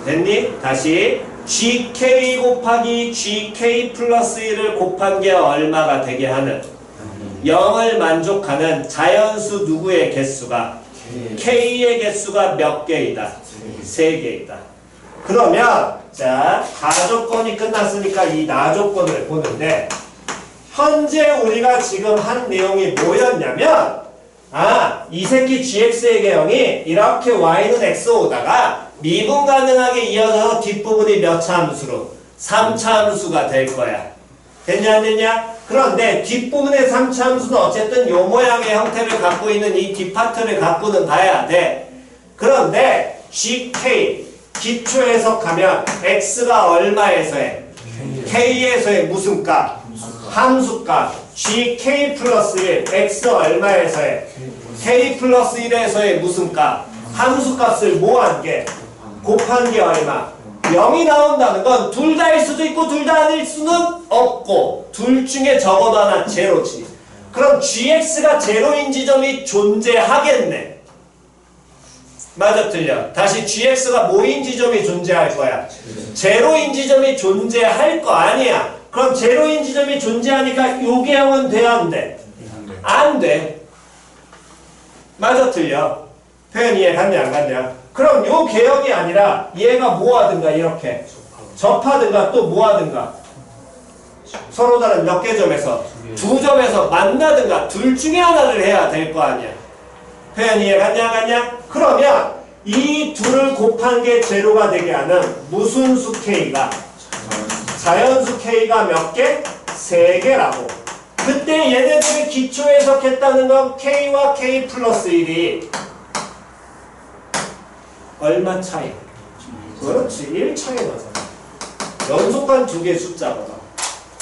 됐니? 다시 GK 곱하기 GK 플러스 1을 곱한 게 얼마가 되게 하는 0을 만족하는 자연수 누구의 개수가 K의 개수가 몇 개이다? 3개이다. 그러면 자 가조건이 끝났으니까 이 나조건을 보는데 현재 우리가 지금 한 내용이 뭐였냐면 이 새끼 gx의 개형이 이렇게 y는 x 오다가 미분 가능하게 이어져서 뒷부분이 몇 차 함수로? 3차 함수가 될 거야. 됐냐 안 됐냐? 그런데 뒷부분의 3차 함수는 어쨌든 요 모양의 형태를 갖고 있는 이 뒷파트를 갖고는 가야 돼. 그런데 gk 기초 해석하면 x가 얼마에서 해? k에서의 무슨 값? 함수값 gk 플러스 1 x 얼마에서 해? k 플러스 1에서의 무슨 값? 함수값을 뭐한 게? 곱한 게 얼마? 0이 나온다는 건 둘 다일 수도 있고 둘 다 아닐 수는 없고 둘 중에 적어도 하나 제로지. 그럼 gx가 제로인 지점이 존재하겠네. 맞아 틀려? 다시 gx가 뭐인 지점이 존재할 거야? 제로인 지점이 존재할 거 아니야. 그럼 제로인 지점이 존재하니까 요 개형은 돼 안 돼? 안 돼. 맞아 틀려? 표현 이해 갔냐 안 갔냐? 그럼 요 개형이 아니라 얘가 뭐 하든가 이렇게 접하든가 또 뭐 하든가 서로 다른 몇 개 점에서 두 점에서 만나든가 둘 중에 하나를 해야 될 거 아니야. 표현 이해 갔냐 안 갔냐? 그러면 이 둘을 곱한 게 제로가 되게 하는 무슨 수 K가? 자연수 K가 몇 개? 3개라고. 그때 얘네들이 기초 해석했다는 건 K와 K 플러스 1이 얼마 차이? 그렇지 1 차이 나잖아. 연속한 두 개의 숫자거든.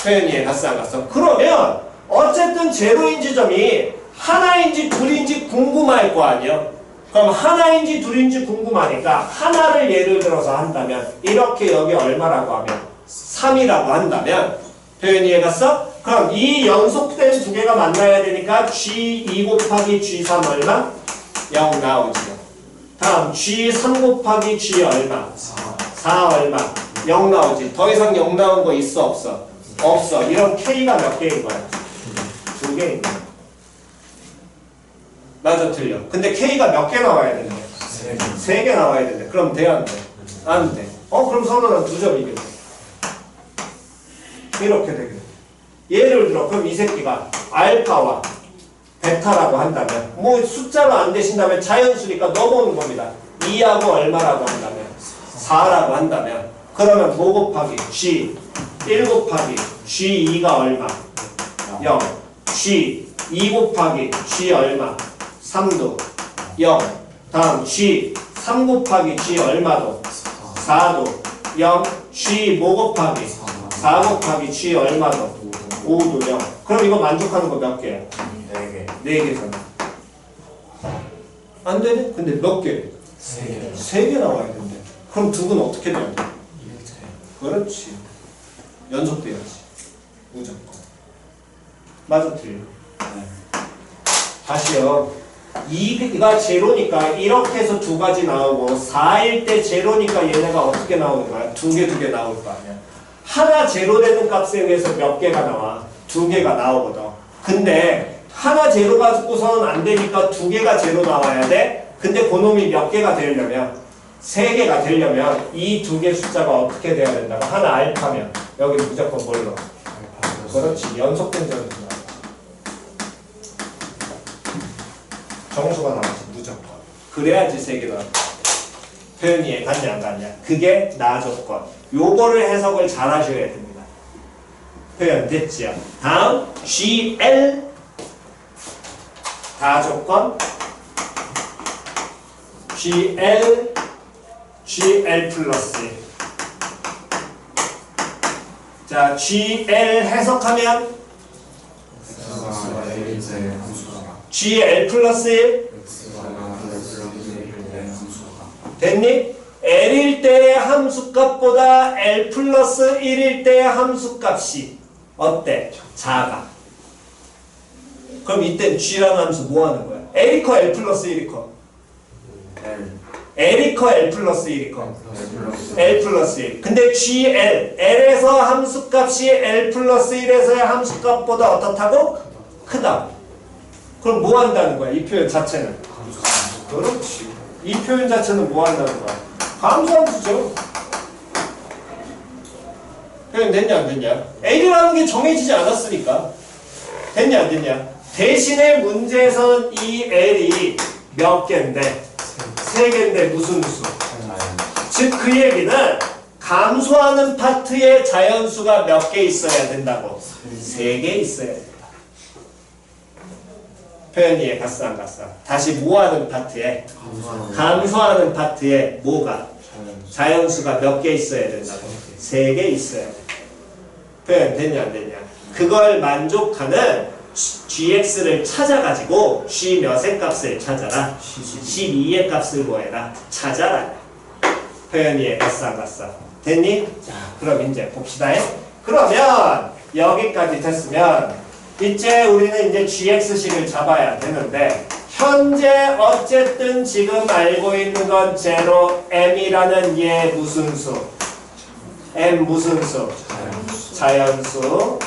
표현이 갔어 안 갔어? 그러면 어쨌든 제로인 지점이 하나인지 둘인지 궁금할 거 아니야? 그럼 하나인지 둘인지 궁금하니까 하나를 예를 들어서 한다면 이렇게 여기 얼마라고 하면 3이라고 한다면 표현 이해 갔어? 그럼 이 연속된 두 개가 만나야 되니까 G2 곱하기 G3 얼마? 0 나오지요. 다음 G3 곱하기 G 얼마? 4 얼마? 0 나오지. 더 이상 0 나온 거 있어 없어? 없어. 이런 K가 몇 개인 거야? 2개인 거야. 맞아 틀려. 근데 K가 몇 개 나와야 되는데? 3개 나와야 되는데. 그럼 돼 안 돼? 안 돼. 그럼 서로는 2점이겠네. 이렇게 되겠네. 예를 들어 그럼 이 새끼가 알파와 베타라고 한다면 뭐 숫자로 안 되신다면 자연수니까 넘어오는 겁니다. 2하고 얼마라고 한다면 4라고 한다면 그러면 뭐 곱하기 G 1 곱하기 G2가 얼마? 0 G2 곱하기 G 얼마? 3도 0 다음 G 3 곱하기 G 얼마도? 4도 0 G 뭐 곱하기 4 곱하기 G 얼마도? 5도 0 그럼 이거 만족하는 거 몇 개야? 4개. 4개잖아. 안 되네? 근데 몇 개? 3개. 3개 나와야 되는데. 그럼 두 분 어떻게 돼야 돼? 그렇지. 연속돼야지. 무조건. 맞아, 틀려. 다시요. 2가 제로니까 이렇게 해서 두 가지 나오고 4일 때 제로니까 얘네가 어떻게 나오는 거야? 두 개 나올 거 아니야. 하나 제로 되는 값에 의해서 몇 개가 나와? 2개가 나오거든. 근데 하나 제로 가지고서는 안 되니까 2개가 제로 나와야 돼. 근데 그놈이 몇 개가 되려면 3개가 되려면 이 2개 숫자가 어떻게 돼야 된다고? 하나 알파면 여기 무조건 뭘로? 그렇지. 연속된 점수 나와. 정수가 나오지 무조건. 그래야지 3개가 표현이 갔냐 안 갔냐. 그게 나조건. 요거를 해석을 잘 하셔야 됩니다. 표현 됐지요? 다음 GL 다조건 GL 플러스 자 GL 해석하면 GL 플러스 1 됐니? L일 때의 함수값보다 L 플러스 1일 때의 함수값이 어때? 작아. 그럼 이땐 G라는 함수 뭐 하는 거야? L이 커 L 플러스 1이 커? L. L이 커 L 플러스 1이 커? L 플러스 1. 근데 GL, L에서 함수값이 L 플러스 1에서의 함수값보다 어떻다고? 크다. 그럼 뭐 한다는 거야? 이 표현 자체는? 그렇지. 이 표현 자체는 뭐 한다는 거야? 감소함수죠. 표현 됐냐 안 됐냐? L이라는 게 정해지지 않았으니까. 됐냐 안 됐냐? 대신에 문제에서는 이 L이 몇 개인데? 3개인데 무슨 수? 즉 그 얘기는 감소하는 파트의 자연수가 몇 개 있어야 된다고? 3개 있어야 된다. 표현 이해 갔어 안 갔어? 다시 뭐하는 파트에? 감소하는 파트에 뭐가? 자연수가 몇 개 있어야 된다고? 3개 있어야 된다. 표현 됐냐 안 됐냐? 그걸 만족하는 gx를 찾아가지고 g 몇의 값을 찾아라. 12의 값을 뭐해라? 찾아라. 표현 이해 갔어 안 갔어? 됐니? 자 그럼 이제 봅시다. 그러면 여기까지 됐으면 이제 우리는 이제 gx식을 잡아야 되는데 현재 어쨌든 지금 알고 있는 건 제로 m이라는 얘 무슨 수? m 무슨 수? 자연수.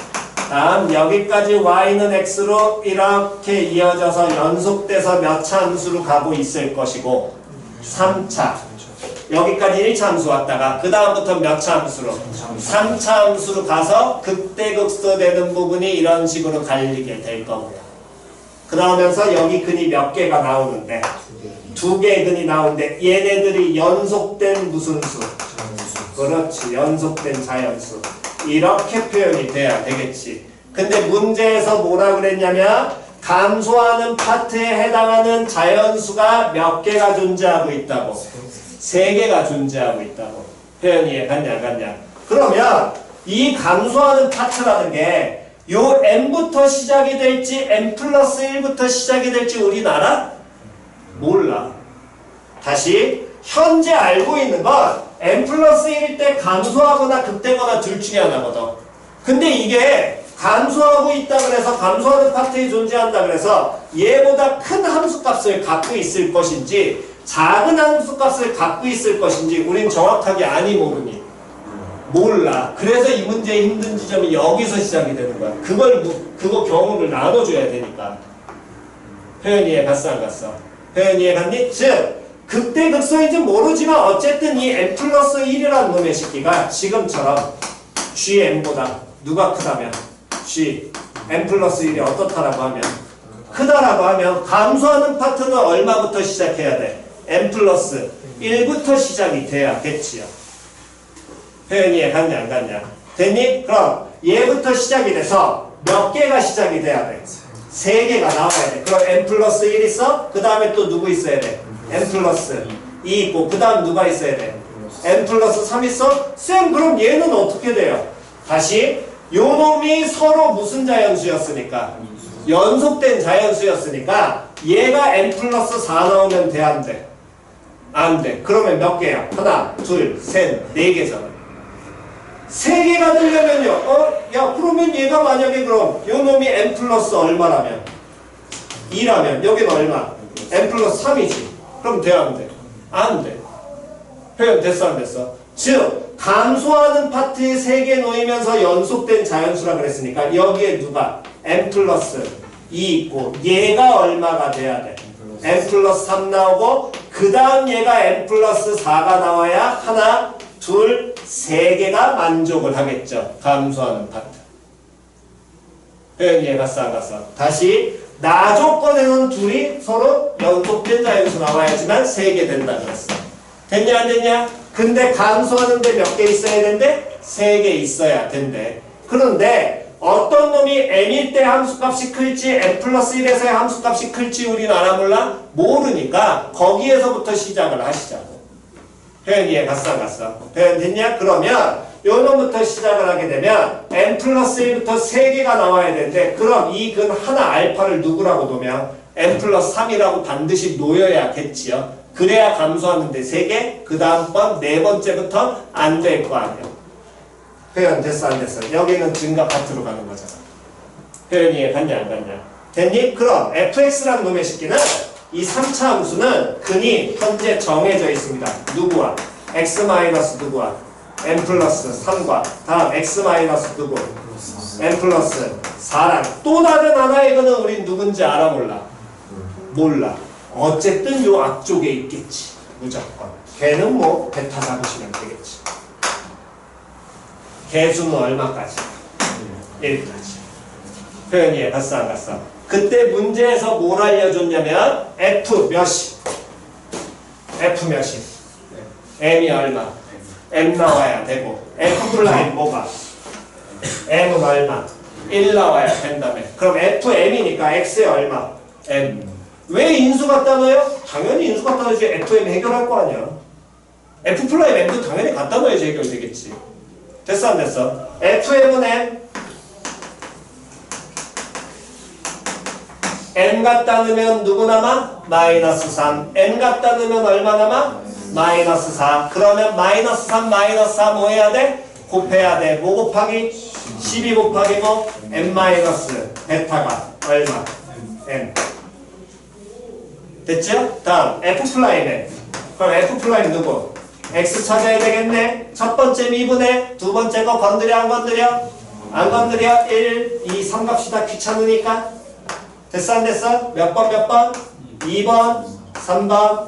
다음 여기까지 y는 x로 이렇게 이어져서 연속돼서 몇 차 함수로 가고 있을 것이고 3차 여기까지 1차 함수 왔다가 그 다음부터 몇 차 함수로? 3차 함수로 가서 극대극소되는 부분이 이런 식으로 갈리게 될 거고요. 그러면서 여기 근이 몇 개가 나오는데 2개의 근이 나오는데 얘네들이 연속된 무슨 수? 그렇지. 연속된 자연수. 이렇게 표현이 돼야 되겠지. 근데 문제에서 뭐라 그랬냐면 감소하는 파트에 해당하는 자연수가 몇 개가 존재하고 있다고? 3개가 존재하고 있다고. 표현 이해 갔냐 안 갔냐? 그러면 이 감소하는 파트라는 게 요 m부터 시작이 될지 m 플러스 1부터 시작이 될지 우린 알아? 몰라. 다시 현재 알고 있는 건 m 플러스 1일 때 감소하거나 극대거나 둘 중에 하나거든. 근데 이게 감소하고 있다 그래서 감소하는 파트에 존재한다 그래서 얘보다 큰 함수값을 갖고 있을 것인지 작은 함수값을 갖고 있을 것인지 우린 정확하게 아니 모르니 몰라. 그래서 이 문제의 힘든 지점이 여기서 시작이 되는 거야. 그거 경우를 나눠줘야 되니까. 표현 이해 갔어 안 갔어? 표현 이해 갔니? 즉 극대극소인지 모르지만 어쨌든 이 m 플러스 1이라는 놈의 식기가 지금처럼 gm보다 누가 크다면 g m 플러스 1이 어떻다라고 하면 크다라고 하면 감소하는 파트는 얼마부터 시작해야 돼? m 플러스 1부터 시작이 돼야겠지요. 표현 이해 갔냐 안 갔냐? 됐니? 그럼 얘부터 시작이 돼서 몇 개가 시작이 돼야 돼? 3개가 나와야 돼. 그럼 m 플러스 1 있어? 그 다음에 또 누구 있어야 돼? m 플러스 2 있고 그 다음 누가 있어야 돼? m 플러스 3 있어? 쌤 그럼 얘는 어떻게 돼요? 다시 요 놈이 서로 무슨 자연수였으니까? 연속된 자연수였으니까 얘가 m 플러스 4 나오면 돼 안 돼? 안 돼. 그러면 몇 개야? 하나, 둘, 셋, 4개잖아. 3개가 되려면요. 야 그러면 얘가 만약에 그럼 요 놈이 m 플러스 얼마라면? 2라면 여기는 얼마? m 플러스 3이지. 그럼 돼 안 돼? 안 돼. 표현 됐어 안 됐어? 즉 감소하는 파트에 3개 놓이면서 연속된 자연수라 그랬으니까 여기에 누가? m 플러스 2 있고 얘가 얼마가 돼야 돼? m 플러스 3 나오고 그 다음 얘가 m 플러스 4가 나와야 하나, 둘, 3개가 만족을 하겠죠. 감소하는 파트. 표현 이해 갔어 안 갔어? 다시 나 조건에는 둘이 서로 연속된 자연수 나와야지만 3개 된다 그랬어. 됐냐 안 됐냐? 근데 감소하는데 몇 개 있어야 된대? 3개 있어야 된대. 그런데 어떤 놈이 m일 때 함수값이 클지 m 플러스 1에서의 함수값이 클지 우린 알아 몰라? 모르니까 거기에서부터 시작을 하시자고. 표현 이해 갔어 안 갔어? 표현 됐냐? 그러면 요 놈부터 시작을 하게 되면 m 플러스 1부터 3개가 나와야 되는데 그럼 이 근 하나 알파를 누구라고 놓으면 m 플러스 3이라고 반드시 놓여야겠지요. 그래야 감소하는데 3개, 그 다음번 4번째부터 안 될 거 아니야. 표현 됐어 안 됐어? 여기는 증가 파트로 가는 거잖아. 표현 이해 갔냐 안 갔냐? 됐니? 그럼 fx라는 놈의 식기는 이 3차 함수는 근이 현재 정해져 있습니다. 누구와? x 마이너스 누구와? n 플러스 3과 다음 x 마이너스 누구? n 플러스 4랑 또 다른 하나의 근은 우린 누군지 알아 몰라? 몰라. 어쨌든 요 앞쪽에 있겠지. 무조건. 걔는 뭐 베타 잡으시면 되겠지. 개수는 얼마까지? 1까지. 표현이해. 갔어 안 갔어? 그때 문제에서 뭘 알려줬냐면 F 몇이? F 몇이? M이 얼마? M 나와야 되고 F 플라임 뭐가? M은 얼마? 1 나와야 된다며. 그럼 FM이니까 X에 얼마? M. 왜 인수 갖다 넣어요? 당연히 인수 갖다 넣어야지 FM 해결할 거 아니야. F 플라임 M도 당연히 갖다 넣어야지 해결되겠지. 됐어 안 됐어? FM은 M. n 갖다 넣으면 누구 남아? 마이너스 3. n 갖다 넣으면 얼마 남아? 마이너스 4. 그러면 마이너스 3, 마이너스 4 뭐 해야 돼? 곱해야 돼. 뭐 곱하기? 12 곱하기 뭐? n 마이너스 베타가 얼마? n. 됐죠? 다음 f 플라임 n. 그럼 f 플라임 누구? x 찾아야 되겠네. 첫 번째 미분에 두 번째 거 건드려 안 건드려? 안 건드려? 1, 2, 3 갑시다. 귀찮으니까. 됐어 안 됐어? 몇 번 몇 번? 2번 3번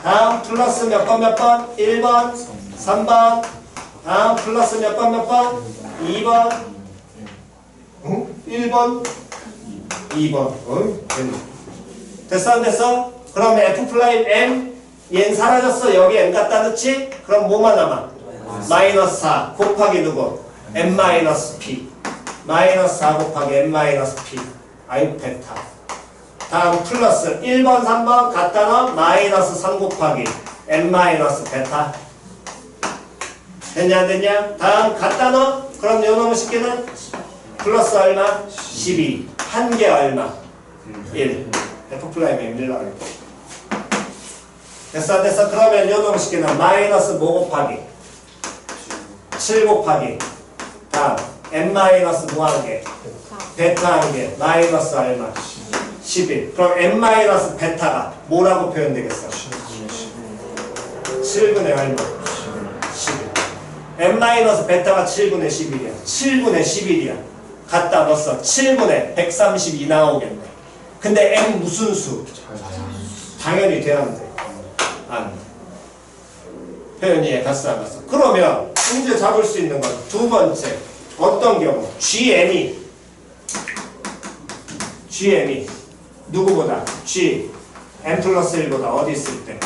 다음 플러스 몇 번 몇 번? 1번 3번 다음 플러스 몇 번 몇 번? 2번 1번 2번 됐어 안 됐어? 그럼 F 플라임 M 얘는 사라졌어. 여기 M 갖다 넣지? 그럼 뭐만 남아? 마이너스 4 곱하기 누구? M 마이너스 P 마이너스 4 곱하기 M 마이너스 P 아이 베타. 다음 플러스 1번 3번 갖다 넣어 마이너스 3 곱하기 n 마이너스 베타. 됐냐 안 됐냐? 다음 갖다 넣어. 그럼 요놈의 식기는 플러스 얼마? 12. 한 개 얼마? 1. F 플라임에 1 나와요. 됐어 안 됐어? 그러면 요놈의 식기는 마이너스 뭐 곱하기? 7 곱하기 다음 n 마이너스 뭐 한 개? 베타 한 개. 마이너스 얼마? 11. 그럼 n 마이너스 베타가 뭐라고 표현되겠어? 7분의 얼마? 11. n 마이너스 베타가 7분의 11이야. 7분의 11이야. 갖다 넣었어. 7분의 132 나오겠네. 근데 n 무슨 수? 당연히 돼야 돼. 안 돼. 표현이 갔어 안 갔어? 그러면 문제 잡을 수 있는 건 두 번째. 어떤 경우? GM이 누구보다? G M 플러스 1보다 어디 있을 때?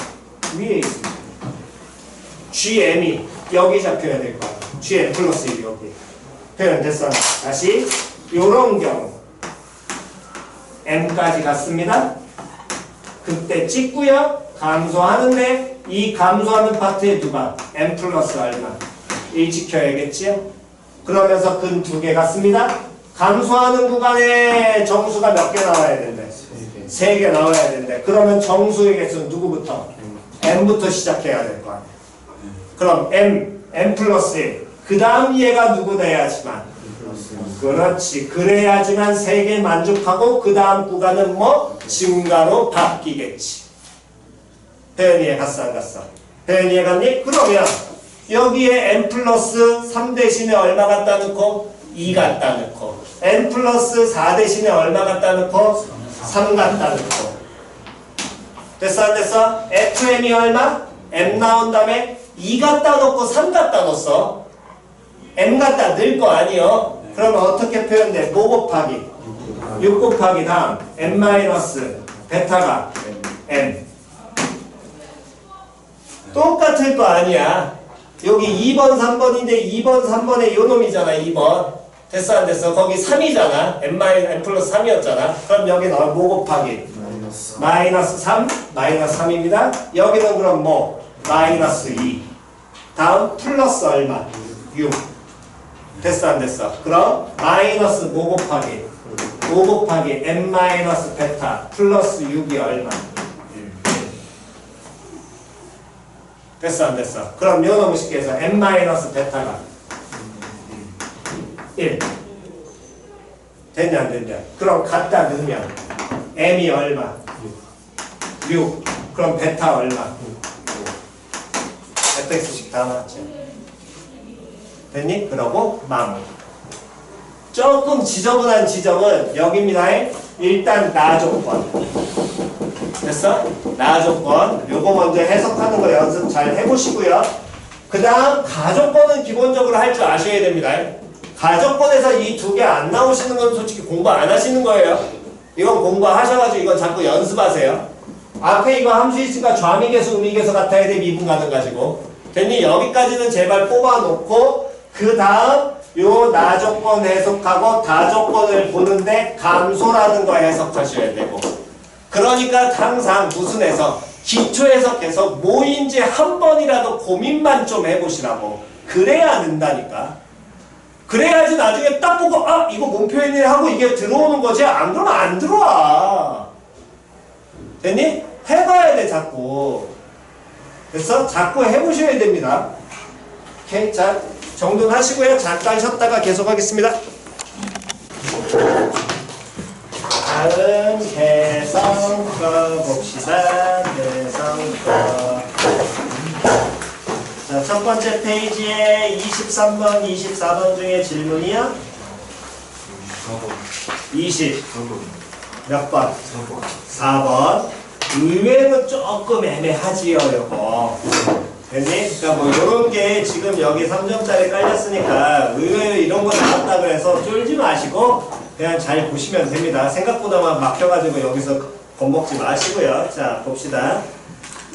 위에 있을 때. GM이 여기 잡혀야 될 거야. GM 플러스 1이 여기. 표현 됐어? 다시 요런 경우 M까지 갔습니다. 그때 찍고요. 감소하는데 이 감소하는 파트에 누가? M 플러스 얼마? 1 지켜야겠지요? 그러면서 근 두 개 같습니다. 감소하는 구간에 정수가 몇 개 나와야 된대? 3개 나와야 된대. 그러면 정수의 개수는 누구부터? M부터 시작해야 될 거 아니야. 그럼 M 플러스 1. 그 다음 얘가 누구 돼야지만? 그렇지. 그래야지만 3개 만족하고 그 다음 구간은 뭐? 증가로 바뀌겠지. 배연이에 갔어 안 갔어? 배연이에 갔니? 그러면 여기에 n 플러스 3 대신에 얼마 갖다 넣고 2 갖다 넣고 n 플러스 4 대신에 얼마 갖다 넣고 3 갖다 넣고 됐어 안 됐어? fm이 얼마? m 나온 다음에 2 갖다 넣고 3 갖다 넣었어. m 갖다 넣을 거 아니요? 그러면 어떻게 표현돼? 뭐 곱하기? 6 곱하기 다음 n 마이너스 베타가 m 똑같을 거 아니야. 여기 2번 3번인데 2번 3번에 요 놈이잖아. 2번 됐어 안 됐어? 거기 3이잖아. n 플러스 3이었잖아. 그럼 여기는 뭐 곱하기? 마이너스 3 마이너스 3입니다. 여기는 그럼 뭐? 마이너스 2 다음 플러스 얼마? 6 됐어 안 됐어? 그럼 마이너스 뭐 곱하기? 5 곱하기 n 마이너스 베타 플러스 6이 얼마? 됐어 안 됐어? 그럼 요 너무 쉽게 해서 n 마이너스 베타가 1 됐냐 안 됐냐? 그럼 갖다 넣으면 m이 얼마? 6. 그럼 베타 얼마? fx씩 다 나왔지. 됐니? 그러고 마무리. 조금 지저분한 지점은 여기입니다. 일단 나 조건. 됐어? 나 조건. 요거 먼저 해석하는 거 연습 잘 해보시고요. 그 다음 가조건은 기본적으로 할 줄 아셔야 됩니다. 가조건에서 이 두 개 안 나오시는 건 솔직히 공부 안 하시는 거예요. 이건 공부하셔가지고 이건 자꾸 연습하세요. 앞에 이거 함수이니까 좌미계수 우미계수 같아야 돼. 미분 가능 가지고. 됐니? 여기까지는 제발 뽑아놓고 그 다음 요 나 조건 해석하고 다 조건을 보는데 감소라는 거 해석하셔야 되고. 그러니까 항상 무슨 해석? 기초 해석해서 뭐인지 한 번이라도 고민만 좀 해보시라고. 그래야 는다니까. 그래야지 나중에 딱 보고 아 이거 뭔 표현이래 하고 이게 들어오는 거지. 안 그러면 안 들어와. 됐니? 해봐야 돼 자꾸. 됐어? 자꾸 해보셔야 됩니다. 오케이, 자 정돈 하시고요. 잠깐 쉬었다가 계속하겠습니다. 다음 해성과 봅시다. 해성과. 자, 첫 번째 페이지에 23번, 24번 중에 질문이요? 20. 몇 번? 4번. 의외로 조금 애매하지요, 요거. 됐니? 그러니까 뭐 요런 게 지금 여기 3점짜리 깔렸으니까 의외로 이런 거 나왔다 그래서 쫄지 마시고 그냥 잘 보시면 됩니다. 생각보다만 막혀가지고 여기서 겁먹지 마시고요. 자, 봅시다.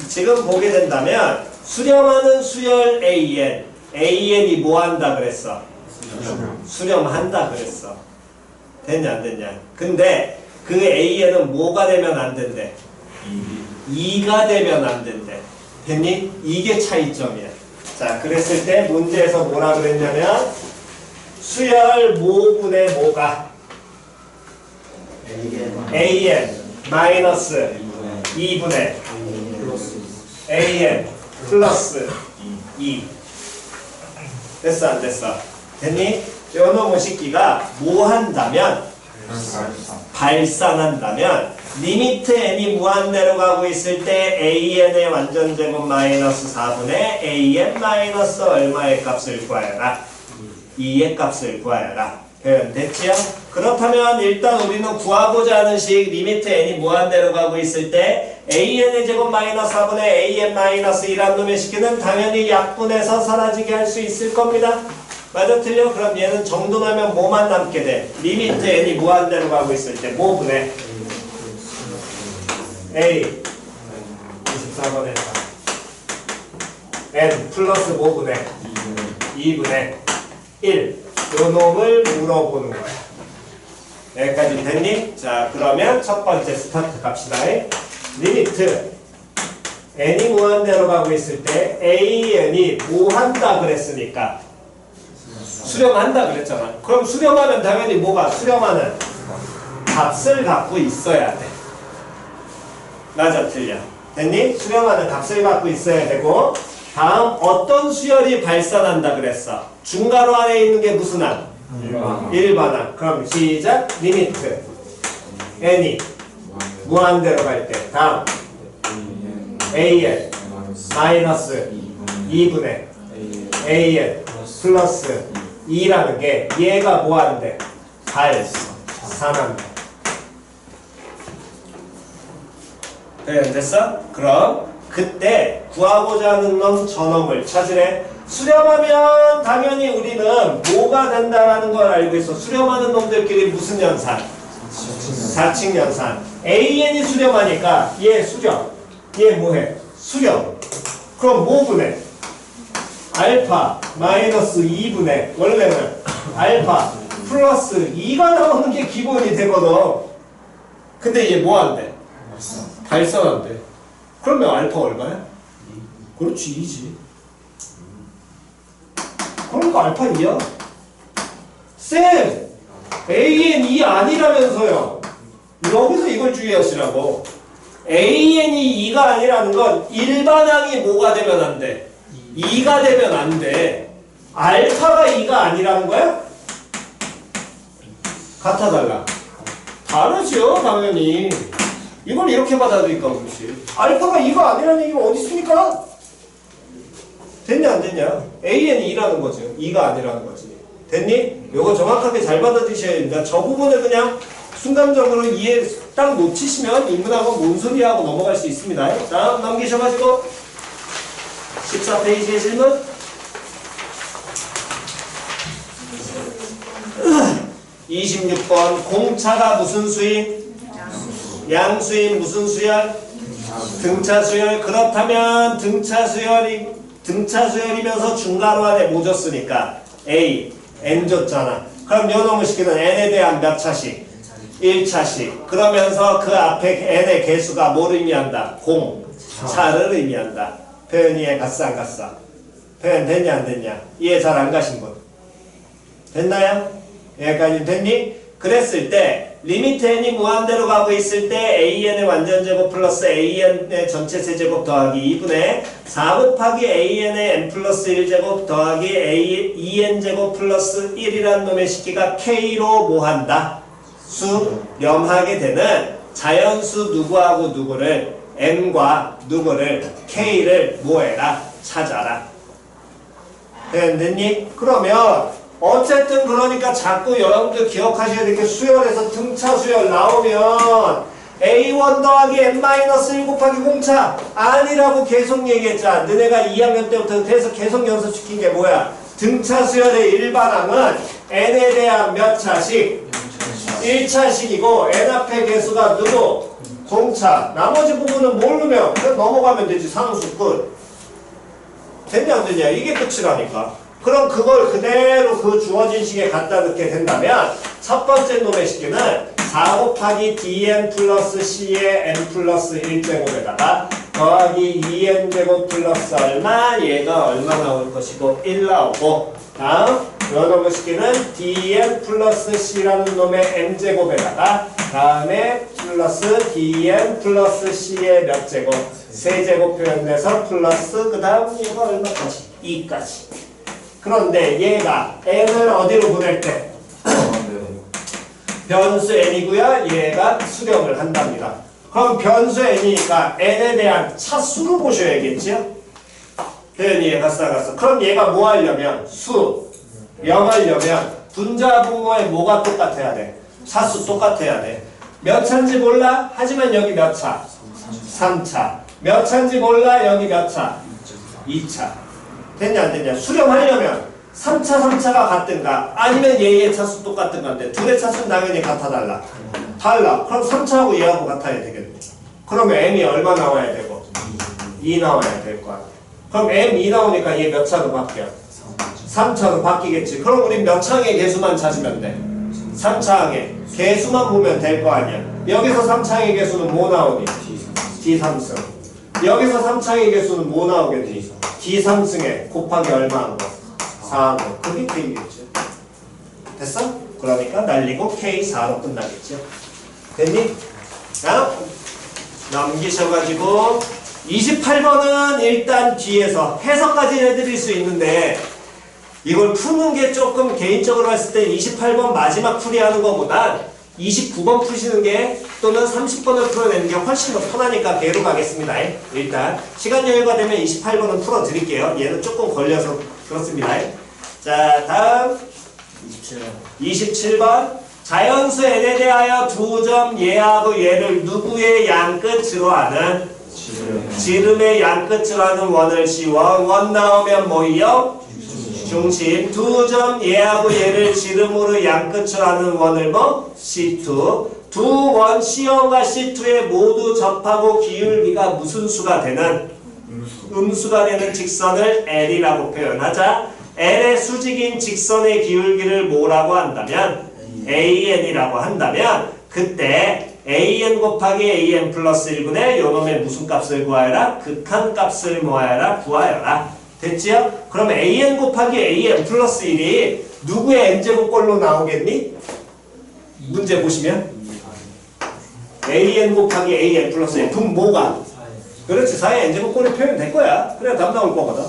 지금 보게 된다면 수렴하는 수열 AN. AN이 뭐 한다 그랬어? 수렴한다 그랬어. 됐냐 안 됐냐? 근데 그 AN은 뭐가 되면 안 된대? 2가 되면 안 된대. 됐니? 이게 차이점이야. 자, 그랬을 때 문제에서 뭐라 그랬냐면 수열 모분의 뭐가? AN 마이너스 2분의 AN 플러스 2. 됐어 안 됐어? 됐니? 요놈의 식기가 뭐 한다면? 발산한다면 리미트 n이 무한대로 가고 있을 때 an의 완전제곱 마이너스 4분의 an 마이너스 얼마의 값을 구하여라. 2의 값을 구하여라. 표현 됐지요? 그렇다면 일단 우리는 구하고자 하는 식 리미트 n이 무한대로 가고 있을 때 an의 제곱 마이너스 4분의 an 마이너스 2란 놈의 식기는 당연히 약분해서 사라지게 할 수 있을 겁니다. 맞아 틀려? 그럼 얘는 정돈하면 뭐만 남게 돼? 리미트 n이 무한대로 가고 있을 때 뭐분의 a 24번에 n 플러스 뭐분의 2분의 1 요 놈을 물어보는 거야. 여기까지 됐니? 자 그러면 첫 번째 스타트 갑시다. 리미트 n이 무한대로 가고 있을 때 an이 뭐 한다 그랬으니까 수렴한다 그랬잖아. 그럼 수렴하면 당연히 뭐가 수렴하는 값을 갖고 있어야 돼. 맞아 틀려? 됐니? 수렴하는 값을 갖고 있어야 되고 다음 어떤 수열이 발산한다 그랬어? 중괄호 안에 있는 게 무슨 항? 일반항. 그럼 시작. 리미트 n이 무한대로 갈 때 다음 an 마이너스 2분의 an 플러스 2라는 게 얘가 뭐 하는데? 발산한다. 됐어? 그럼 그때 구하고자 하는 놈 저놈을 찾으래. 수렴하면 당연히 우리는 뭐가 된다라는 걸 알고 있어. 수렴하는 놈들끼리 무슨 연산? 사칙 연산. AN이 수렴하니까 얘 수렴. 얘 뭐해? 수렴. 그럼 뭐분해? 알파 마이너스 2분의 원래는 알파 플러스 2가 나오는 게 기본이 되거든. 근데 얘 뭐 한대? 발산한대. 그러면 알파 얼마야? 그렇지 2지. 그러니까 알파 2야. 쌤! AN 2 아니라면서요. 여기서 이걸 주의하시라고. AN이 2가 아니라는 건 일반항이 뭐가 되면 안 돼? 2가 되면 안 돼. 알파가 2가 아니라는 거야? 같아 달라? 다르죠 당연히. 이걸 이렇게 받아들이니까 그렇지. 알파가 2가 아니라는 얘기가 어디 있습니까? 됐냐 안 됐냐? AN이 2라는 거지. 2가 아니라는 거지. 됐니? 요거 정확하게 잘 받아들이셔야 됩니다. 저 부분을 그냥 순간적으로 이해 딱 놓치시면 인문학은 뭔 소리야 하고 넘어갈 수 있습니다. 다음 넘기셔가지고 14페이지의 질문. 26번 공차가 무슨 수인? 양수인. 무슨 수열? 등차 수열. 그렇다면 등차 수열이면서 중괄호 안에 뭐 줬으니까 A, N 줬잖아. 그럼 요 놈의 식기는 N에 대한 몇 차씩? 1차씩. 그러면서 그 앞에 N의 개수가 뭐를 의미한다? 공차를 의미한다. 표현 이해 갔어 안 갔어? 표현 됐냐 안 됐냐? 이해 잘 안 가신 분? 됐나요? 여기까지 됐니? 그랬을 때 리미트 n이 무한대로 가고 있을 때 AN의 완전제곱 플러스 AN의 전체 세제곱 더하기 2분의 4 곱하기 AN의 n 플러스 1제곱 더하기 EN제곱 플러스 1이란 놈의 식기가 K로 뭐한다? 수렴하게 되는 자연수 누구하고 누구를 N과 누구를 K를 뭐해라? 찾아라. 됐니? 그러면 어쨌든 그러니까 자꾸 여러분들 기억하셔야 될 게 수열에서 등차 수열 나오면 A1 더하기 N-1 곱하기 공차 아니라고 계속 얘기했잖아. 너네가 2학년 때부터 계속 연습시킨 게 뭐야? 등차 수열의 일반항은 N에 대한 몇 차씩? 1차씩이고 N 앞의 개수가 누구? 공차. 나머지 부분은 모르면 그냥 넘어가면 되지. 상수 끝. 됐냐 안 됐냐? 이게 끝이라니까. 그럼 그걸 그대로 그 주어진 식에 갖다 넣게 된다면 첫 번째 놈의 식기는 4 곱하기 dn 플러스 c의 n 플러스 1제곱에다가 더하기 2n 제곱 플러스 얼마? 얘가 얼마 나올 것이고 1 나오고 다음 요 놈의 식기는 dn 플러스 c라는 놈의 n제곱에다가 다음에 플러스 dn 플러스 c의 몇 제곱? 세제곱 표현돼서 플러스 그 다음 얘가 얼마까지? 2까지. 그런데 얘가 n을 어디로 보낼 때? 변수 n이고요. 얘가 수렴을 한답니다. 그럼 변수 n이니까 n에 대한 차수로 보셔야겠죠? 표현이 얘가 싸갔어. 그럼 얘가 뭐 하려면? 수렴하려면 분자분모에 뭐가 똑같아야 돼? 차수 똑같아야 돼. 몇 차인지 몰라? 하지만 여기 몇 차? 3차. 몇 차인지 몰라? 여기 몇 차? 2차. 됐냐 안 됐냐? 수렴하려면 3차가 같든가 아니면 얘의 차수 똑같든가 한데 둘의 차수는 당연히 같아 달라. 그럼 3차하고 얘하고 같아야 되겠네. 그러면 m이 얼마 나와야 되고? 2 나와야 될 거야. 그럼 m 2 나오니까 얘 몇 차로 바뀌어? 3차로 바뀌겠지. 그럼 우리 몇 차항의 개수만 찾으면 돼? 3차항의 개수만 보면 될 거 아니야. 여기서 3차항의 개수는 뭐 나오니? D3승. 여기서 3차항의 개수는 뭐 나오겠니? D3승에 곱하기 얼마 한 거? 4한 거. 그게 K겠죠. 됐어? 그러니까 날리고 K4로 끝나겠죠. 됐니? 자, 넘기셔가지고 28번은 일단 뒤에서 해석까지 해드릴 수 있는데 이걸 푸는 게 조금 개인적으로 했을 때 28번 마지막 풀이하는 것보다 29번 푸시는 게 또는 30번을 풀어내는 게 훨씬 더 편하니까 걔로 가겠습니다. 일단 시간 여유가 되면 28번은 풀어드릴게요. 얘는 조금 걸려서 그렇습니다. 자, 다음 27번 자연수 n에 대하여 두 점 얘하고 얘를 누구의 양끝으로 하는? 지름의 양끝으로 하는 원을 씌워. 원 나오면 뭐예요? 중심. 두 점 얘하고 얘를 지름으로 양끝으로 하는 원을 뭐? C2. 두 원 C1과 C2에 모두 접하고 기울기가 무슨 수가 되는? 음수가 되는 직선을 L이라고 표현하자. L의 수직인 직선의 기울기를 뭐라고 한다면? AN이라고 한다면 그때 AN 곱하기 AN 플러스 1분의 요놈의 무슨 값을 구하여라? 극한값을 모아여라? 구하여라. 됐지요? 그럼 AN 곱하기 AN 플러스 1이 누구의 n제곱꼴로 나오겠니? 문제 보시면 AN 곱하기 AN 플러스 1 그럼 뭐가? 그렇지. 4의 n제곱꼴이 표현될 거야. 그래야 답 나올 거거든.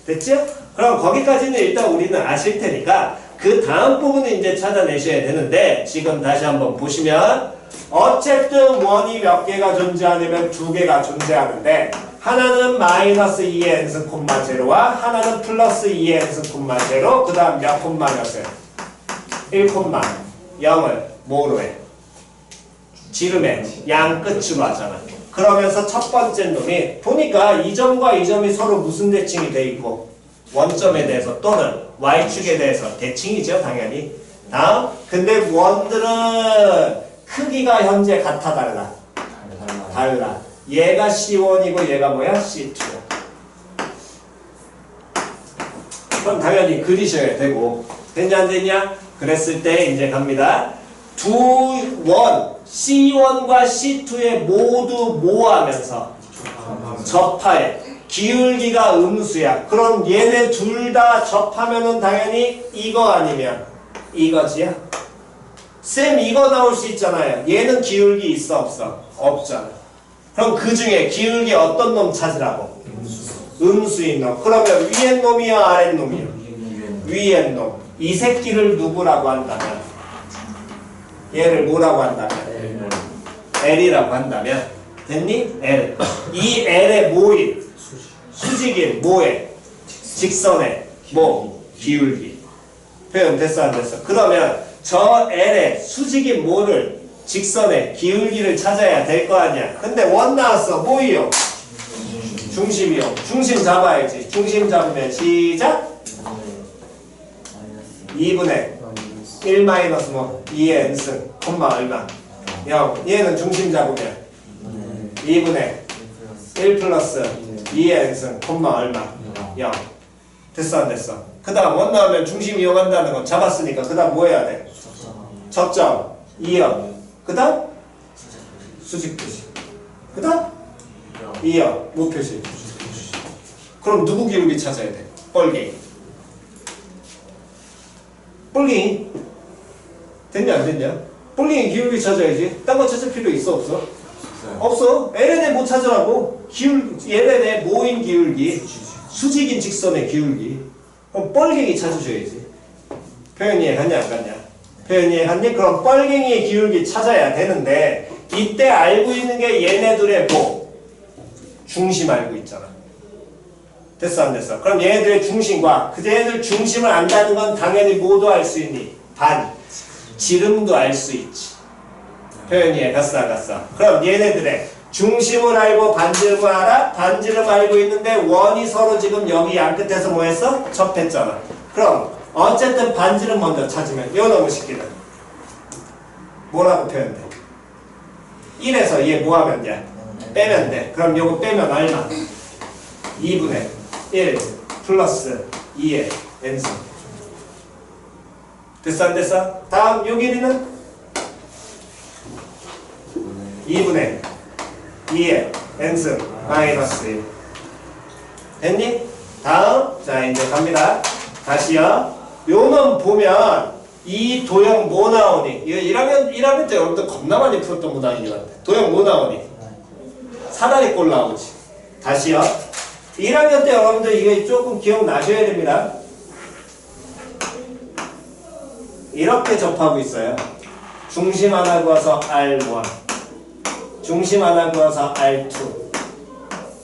됐지요? 그럼 거기까지는 일단 우리는 아실 테니까 그 다음 부분을 이제 찾아내셔야 되는데 지금 다시 한번 보시면 어쨌든 원이 몇 개가 존재하냐면 두 개가 존재하는데 하나는 마이너스 2의 n승 콤마 제로와 하나는 플러스 2의 n승 콤마 제로 그 다음 몇 콤마였어요? 1 콤마 0을 뭐로 해? 지름에 양 끝으로 하잖아. 그러면서 첫 번째 놈이 보니까 이 점과 이 점이 서로 무슨 대칭이 돼 있고 원점에 대해서 또는 y축에 대해서 대칭이죠 당연히. 다음 근데 원들은 크기가 현재 같아 달라? 달라. 얘가 C1이고 얘가 뭐야? C2야. 그럼 당연히 그리셔야 되고 됐냐 안 됐냐? 그랬을 때 이제 갑니다. 두 원 C1과 C2에 모두 모하면서 접하에 기울기가 음수야. 그럼 얘네 둘 다 접하면은 당연히 이거 아니면 이거지야. 쌤 이거 나올 수 있잖아요. 얘는 기울기 있어 없어? 없잖아. 그럼 그 중에 기울기 어떤 놈 찾으라고? 음수인 놈. 그러면 위엔 놈이야 아랫 놈이야? 위엔 놈. 이 새끼를 누구라고 한다면? 얘를 뭐라고 한다면? L이라고 한다면 됐니? L. 이 L의 뭐인? 수직인 뭐에? 직선의 뭐? 기울기. 표현 됐어 안 됐어? 그러면 저 L의 수직인 뭐를 직선의 기울기를 찾아야 될 거 아니야. 근데 원 나왔어. 뭐이요? 중심이요. 중심 잡아야지. 중심 잡으면 시작. 2분의 1 마이너스 뭐 2의 n승 콤마 얼마 0. 얘는 중심 잡으면 2분의 1 플러스 2의 n승 콤마 얼마 0. 됐어 안 됐어? 그 다음 원 나오면 중심 이용한다는 건 잡았으니까 그 다음 뭐 해야 돼? 접점 2역. 그 다음 수직 표시. 그 다음 2역 무 표시. 그럼 누구 기울기 찾아야 돼? 뻘갱이. 뻘갱이 됐냐 안 됐냐? 뻘갱이 기울기 찾아야지. 딴 거 찾을 필요 있어 없어? 없어. LN에 뭐 찾으라고? LN의 모인 기울기 수직인 직선의 기울기. 그럼 뻘갱이 찾으셔야지. 표현 이해 갔냐 안 갔냐? 표현 이해 갔니? 그럼 뻘갱이의 기울기 찾아야 되는데 이때 알고 있는 게 얘네들의 뭐? 중심 알고 있잖아. 됐어 안 됐어? 그럼 얘네들의 중심과 얘네들 중심을 안다는 건 당연히 뭐도 알 수 있니? 반. 지름도 알 수 있지. 표현 이해 갔어 안 갔어? 그럼 얘네들의 중심을 알고 반지름을 알아? 반지름 알고 있는데 원이 서로 지금 여기 양 끝에서 뭐 했어? 접했잖아. 그럼 어쨌든 반지름 먼저 찾으면 이거 너무 쉽기는 뭐라고 표현돼? 1에서 얘 뭐 하면 돼? 빼면 돼. 그럼 요거 빼면 얼마? 2분의 1 플러스 2의 n승. 됐어 안 됐어? 다음 요 길이는 2분의 2의 n승 마이너스 1. 됐니? 다음 자 이제 갑니다. 다시요. 요놈 보면 이 도형 뭐 나오니? 이거 1학년 때 여러분들 겁나 많이 풀었던 문항이긴 한데 도형 뭐 나오니? 사다리꼴 나오지. 다시요. 1학년 때 여러분들 이거 조금 기억나셔야 됩니다. 이렇게 접하고 있어요. 중심 하나 그어서 R1 중심 하나 그어서 R2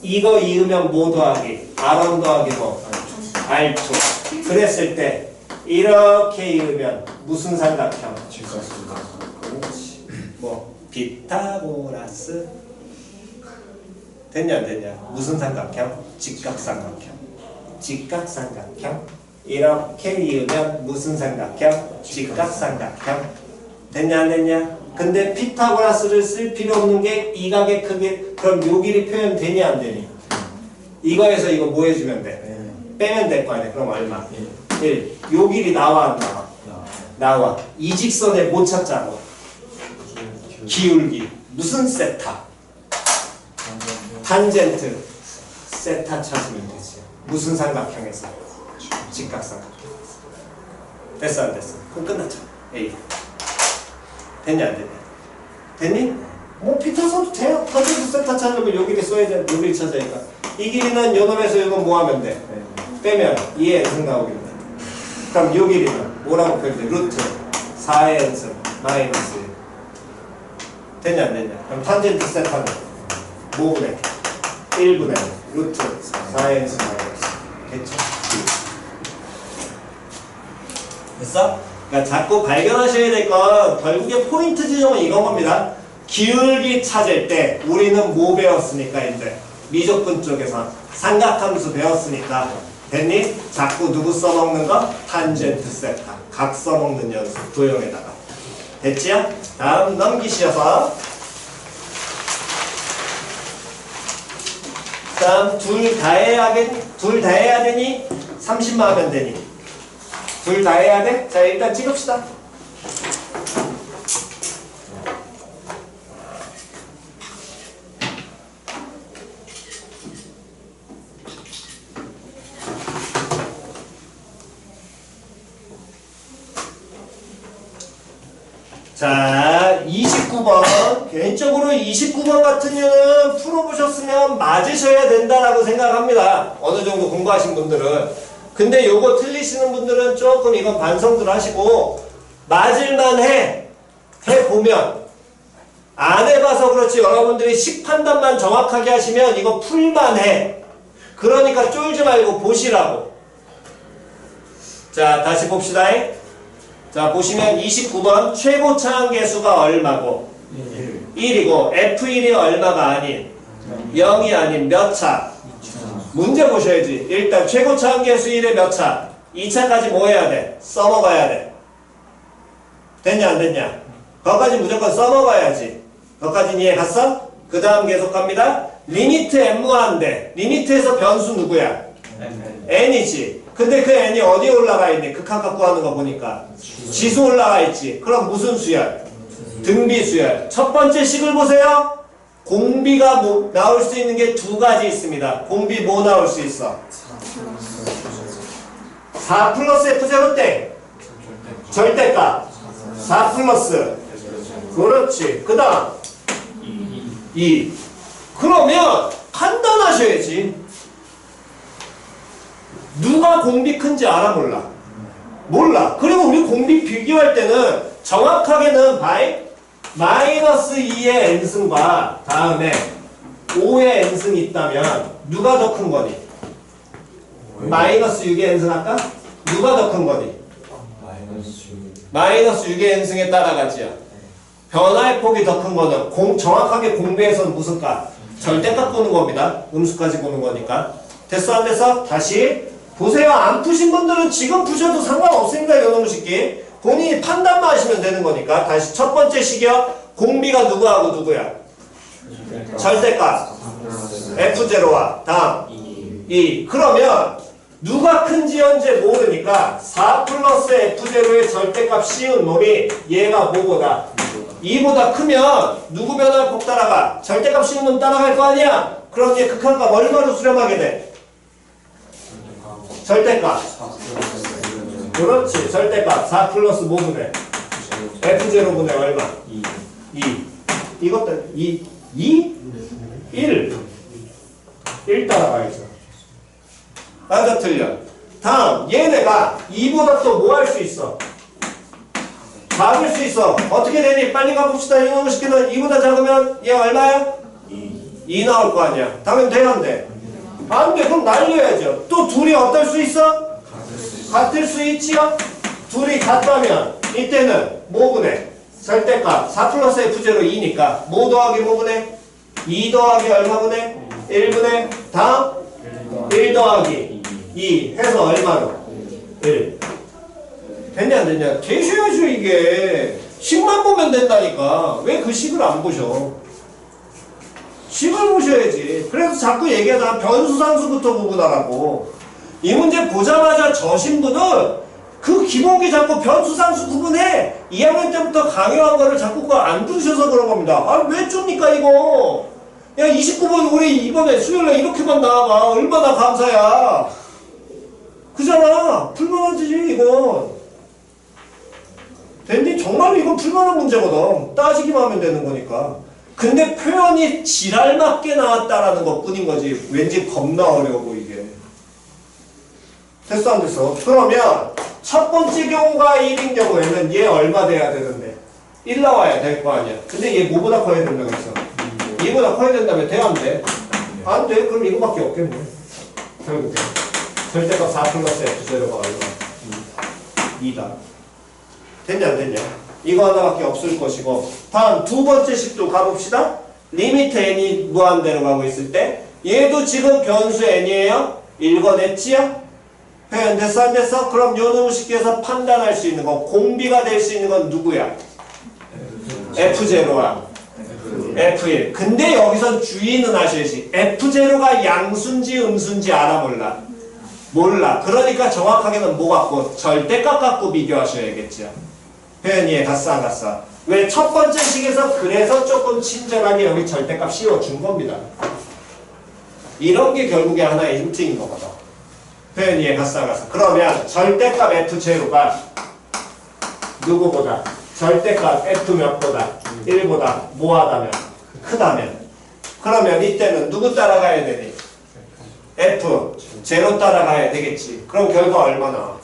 이거 이으면 뭐 더하기? R1 더하기 뭐? R2 그랬을 때 이렇게 이으면 무슨 삼각형? 그렇지. 뭐 피타고라스 됐냐 안 됐냐? 무슨 삼각형? 직각삼각형. 직각삼각형. 이렇게 이으면 무슨 삼각형? 직각삼각형. 됐냐 안 됐냐? 근데 피타고라스를 쓸 필요 없는 게 이 각의 크기. 그럼 요 길이 표현되냐 안 되니? 이거에서 이거 뭐 해주면 돼? 빼면 될 거 아니야. 그럼 얼마? 1. 요 길이 나와 안 나와? 나와. 이 직선에 못 찾자고. 기울기. 무슨 세타? 탄젠트. 세타 찾으면 되지. 무슨 삼각형에서? 직각삼각형. 됐어 안 됐어? 그럼 끝났죠. A. 됐냐 안 됐냐? 됐니? 뭐 피타 써도 돼요. 탄젠트 세타 찾으면 요 길이 써야 돼. 요 길이 찾으니까. 이 길이는 요 놈에서 요놈 뭐 하면 돼? 빼면 2의 n승 나오겠네. 그럼 요 길이는 뭐라고 표현돼? 루트 4의 n승 마이너스 1. 됐냐 안 됐냐? 그럼 탄젠트 세타는 뭐분의 1분의 루트 4의 n승 마이너스 1. 됐죠? 됐어? 그러니까 자꾸 발견하셔야 될 건 결국에 포인트 지점은 이건 겁니다. 기울기 찾을 때 우리는 뭐 배웠으니까 이제 미적분 쪽에서 삼각함수 배웠으니까 됐니? 자꾸 누구 써먹는 거? 탄젠트 세타 각 써먹는 연습 도형에다가 됐지요? 다음 넘기셔서 다음 둘 다 해야 되니? 30만 하면 되니? 둘 다 해야 돼? 자 일단 찍읍시다. 자 29번 개인적으로 29번 같은 경우는 풀어보셨으면 맞으셔야 된다라고 생각합니다. 어느 정도 공부하신 분들은. 근데 요거 틀리시는 분들은 조금 이건 반성들 하시고 맞을만 해보면 안 해봐서 그렇지 여러분들이 식판단만 정확하게 하시면 이거 풀만해. 그러니까 쫄지 말고 보시라고. 자 다시 봅시다. 자 보시면 29번 최고 차항계수가 얼마고 1이고 F1이 얼마가 아닌 0이 아닌 몇 차? 문제 보셔야지. 일단 최고 차항계수 1의 몇 차? 2차까지 뭐 해야 돼? 써먹어야 돼. 됐냐 안 됐냐? 거기까지 무조건 써먹어야지. 거기까지 이해 갔어? 그 다음 계속 갑니다. 리미트 n-무한대. 리미트에서 변수 누구야? n이지. 근데 그 n이 어디에 올라가 있니? 극한값 구하는 거 보니까 지수 올라가 있지. 그럼 무슨 수열? 등비 수열. 첫 번째 식을 보세요. 공비가 나올 수 있는 게 두 가지 있습니다. 공비 뭐 나올 수 있어? 4 플러스 F0 땡. 절대값. 4 플러스. 그렇지. 그 다음 2. 그러면 판단하셔야지. 누가 공비 큰지 알아 몰라? 몰라. 그리고 우리 공비 비교할 때는 정확하게는 마이너스 2의 n승과 다음에 5의 n승이 있다면 누가 더 큰 거니? 마이너스 6의 n승 할까? 누가 더 큰 거니? 마이너스 6의 n승에 따라가지요. 변화의 폭이 더 큰 거는 정확하게 공비에서는 무슨 값? 절대값 보는 겁니다. 음수까지 보는 거니까. 됐어 안 됐어? 다시 보세요. 안 푸신 분들은 지금 푸셔도 상관없습니다. 이놈의 식기. 본인이 판단만 하시면 되는 거니까. 다시 첫 번째 식이요. 공비가 누구하고 누구야? 절대값. F0와 다음 2. 그러면 누가 큰지 현재 모르니까 4 플러스 F0의 절대값 씌운 놈이 얘가 뭐보다? 2보다 크면 누구 변화의 폭 따라가? 절대값 씌운 놈 따라갈 거 아니야? 그럼 얘 극한값 얼마로 수렴하게 돼? 절대값. 그렇지. 절대값 4 플러스 뭐분의 F0분의 얼마? 2. 이것도 2? 1 따라가야죠. 맞아 틀려. 다음 얘네가 2보다 또 뭐 할 수 있어? 작을 수 있어. 어떻게 되니? 빨리 가봅시다. 이놈의 시키는 2보다 작으면 얘 얼마야? 2 나올 거 아니야. 당연히 돼야 안 돼? 안 돼. 그럼 날려야죠. 또 둘이 어떨 수 있어? 같을 수 있지요? 둘이 같다면 이때는 뭐분의 절대값 4 플러스 F0 2니까 뭐 더하기 뭐분의 2 더하기 얼마분의 1분의 다음 1 더하기 2 해서 얼마로? 1. 됐냐 안 됐냐? 계셔야죠 이게. 식만 보면 된다니까. 왜 그 식을 안 보셔? 식을 보셔야지. 그래서 자꾸 얘기하잖아. 변수상수부터 구분하라고. 이 문제 보자마자 저신 분은 그 기본기 자꾸 변수상수 구분해. 2학년 때부터 강요한 거를 자꾸 그거 안 두셔서 그런 겁니다. 아, 왜 줍니까 이거? 야 29번 우리 이번에 수요일에 이렇게만 나와봐. 얼마나 감사야. 그잖아. 풀만하지 이건. 댄디 정말로 이건 풀만한 문제거든. 따지기만 하면 되는 거니까. 근데 표현이 지랄맞게 나왔다라는 것 뿐인 거지. 왠지 겁나 어려워 이게. 됐어 안 됐어? 그러면 첫 번째 경우가 1인 경우에는 얘 얼마 돼야 되는데 1 나와야 될 거 아니야. 근데 얘 뭐보다 커야 된다고 했어? 2보다 커야 된다면 돼? 안 돼? 안 돼? 그럼 이거밖에 없겠네. 결국에 절대값 4 플러스 F0가 얼마? 2다. 됐냐 안 됐냐? 이거 하나밖에 없을 것이고 다음 두 번째 식도 가봅시다. 리미트 n이 무한대로 가고 있을 때 얘도 지금 변수 n이에요. 읽어냈지요? 표현 됐어 안 됐어? 그럼 요 놈의 식기에서 판단할 수 있는 거 공비가 될 수 있는 건 누구야? F0와 F1. 근데 여기선 주의는 하셔야지. F0가 양수인지 음수인지 알아 몰라? 몰라. 그러니까 정확하게는 뭐 갖고? 절대값 갖고 비교하셔야겠죠. 표현이에 갔어 안 갔어? 왜 첫 번째 식에서 그래서 조금 친절하게 여기 절대값 씌워준 겁니다. 이런 게 결국에 하나의 힌트인 거거든. 표현이에 갔어 안 갔어? 그러면 절대값 F0가 누구보다? 절대값 F 몇보다? 1보다 뭐하다면? 크다면? 그러면 이때는 누구 따라가야 되니? F 0 따라가야 되겠지. 그럼 결과 얼마 나와?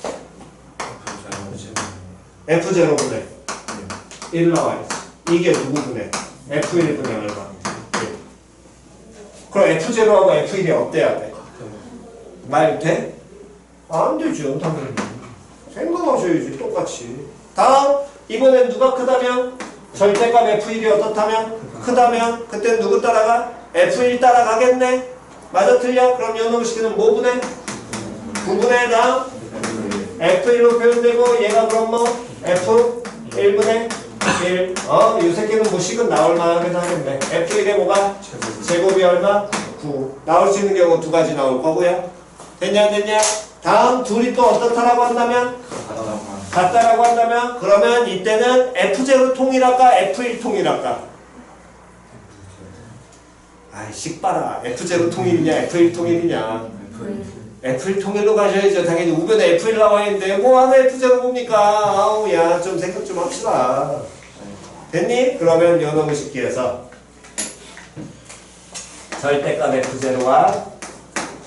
F0분의 1 나와야지. 이게 누구분의? F1분의 얼마? 1. 그럼 F0하고 F1이 어때야 돼? 말 돼? 안 되죠. 당연히. 생각하셔야지. 똑같이. 다음 이번엔 누가 크다면? 절대값 F1이 어떻다면? 크다면? 그땐 누구 따라가? F1 따라가겠네? 맞아 틀려? 그럼 요놈 시키는 뭐 분해? 9분의 다음 F1로 표현되고 얘가 그럼 뭐? F1분의 1. 이 새끼는 뭐 식은 나올 만하긴 하겠네. F1에 뭐가? 제곱이 얼마? 9. 나올 수 있는 경우 두 가지 나올 거고요. 됐냐 안 됐냐? 다음 둘이 또 어떻다라고 한다면? 같다라고 한다면? 그러면 이때는 F0 통일할까? F1 통일할까? 아이 식 봐라. F0 통일이냐 F1 통일이냐. F1 통일로 가셔야죠. 당연히 우변에 F1 나와 있는데 뭐 하나 F0 봅니까? 아우 야 좀 생각 좀 합시다. 됐니? 그러면 요놈의 식기에서 절대값 F0와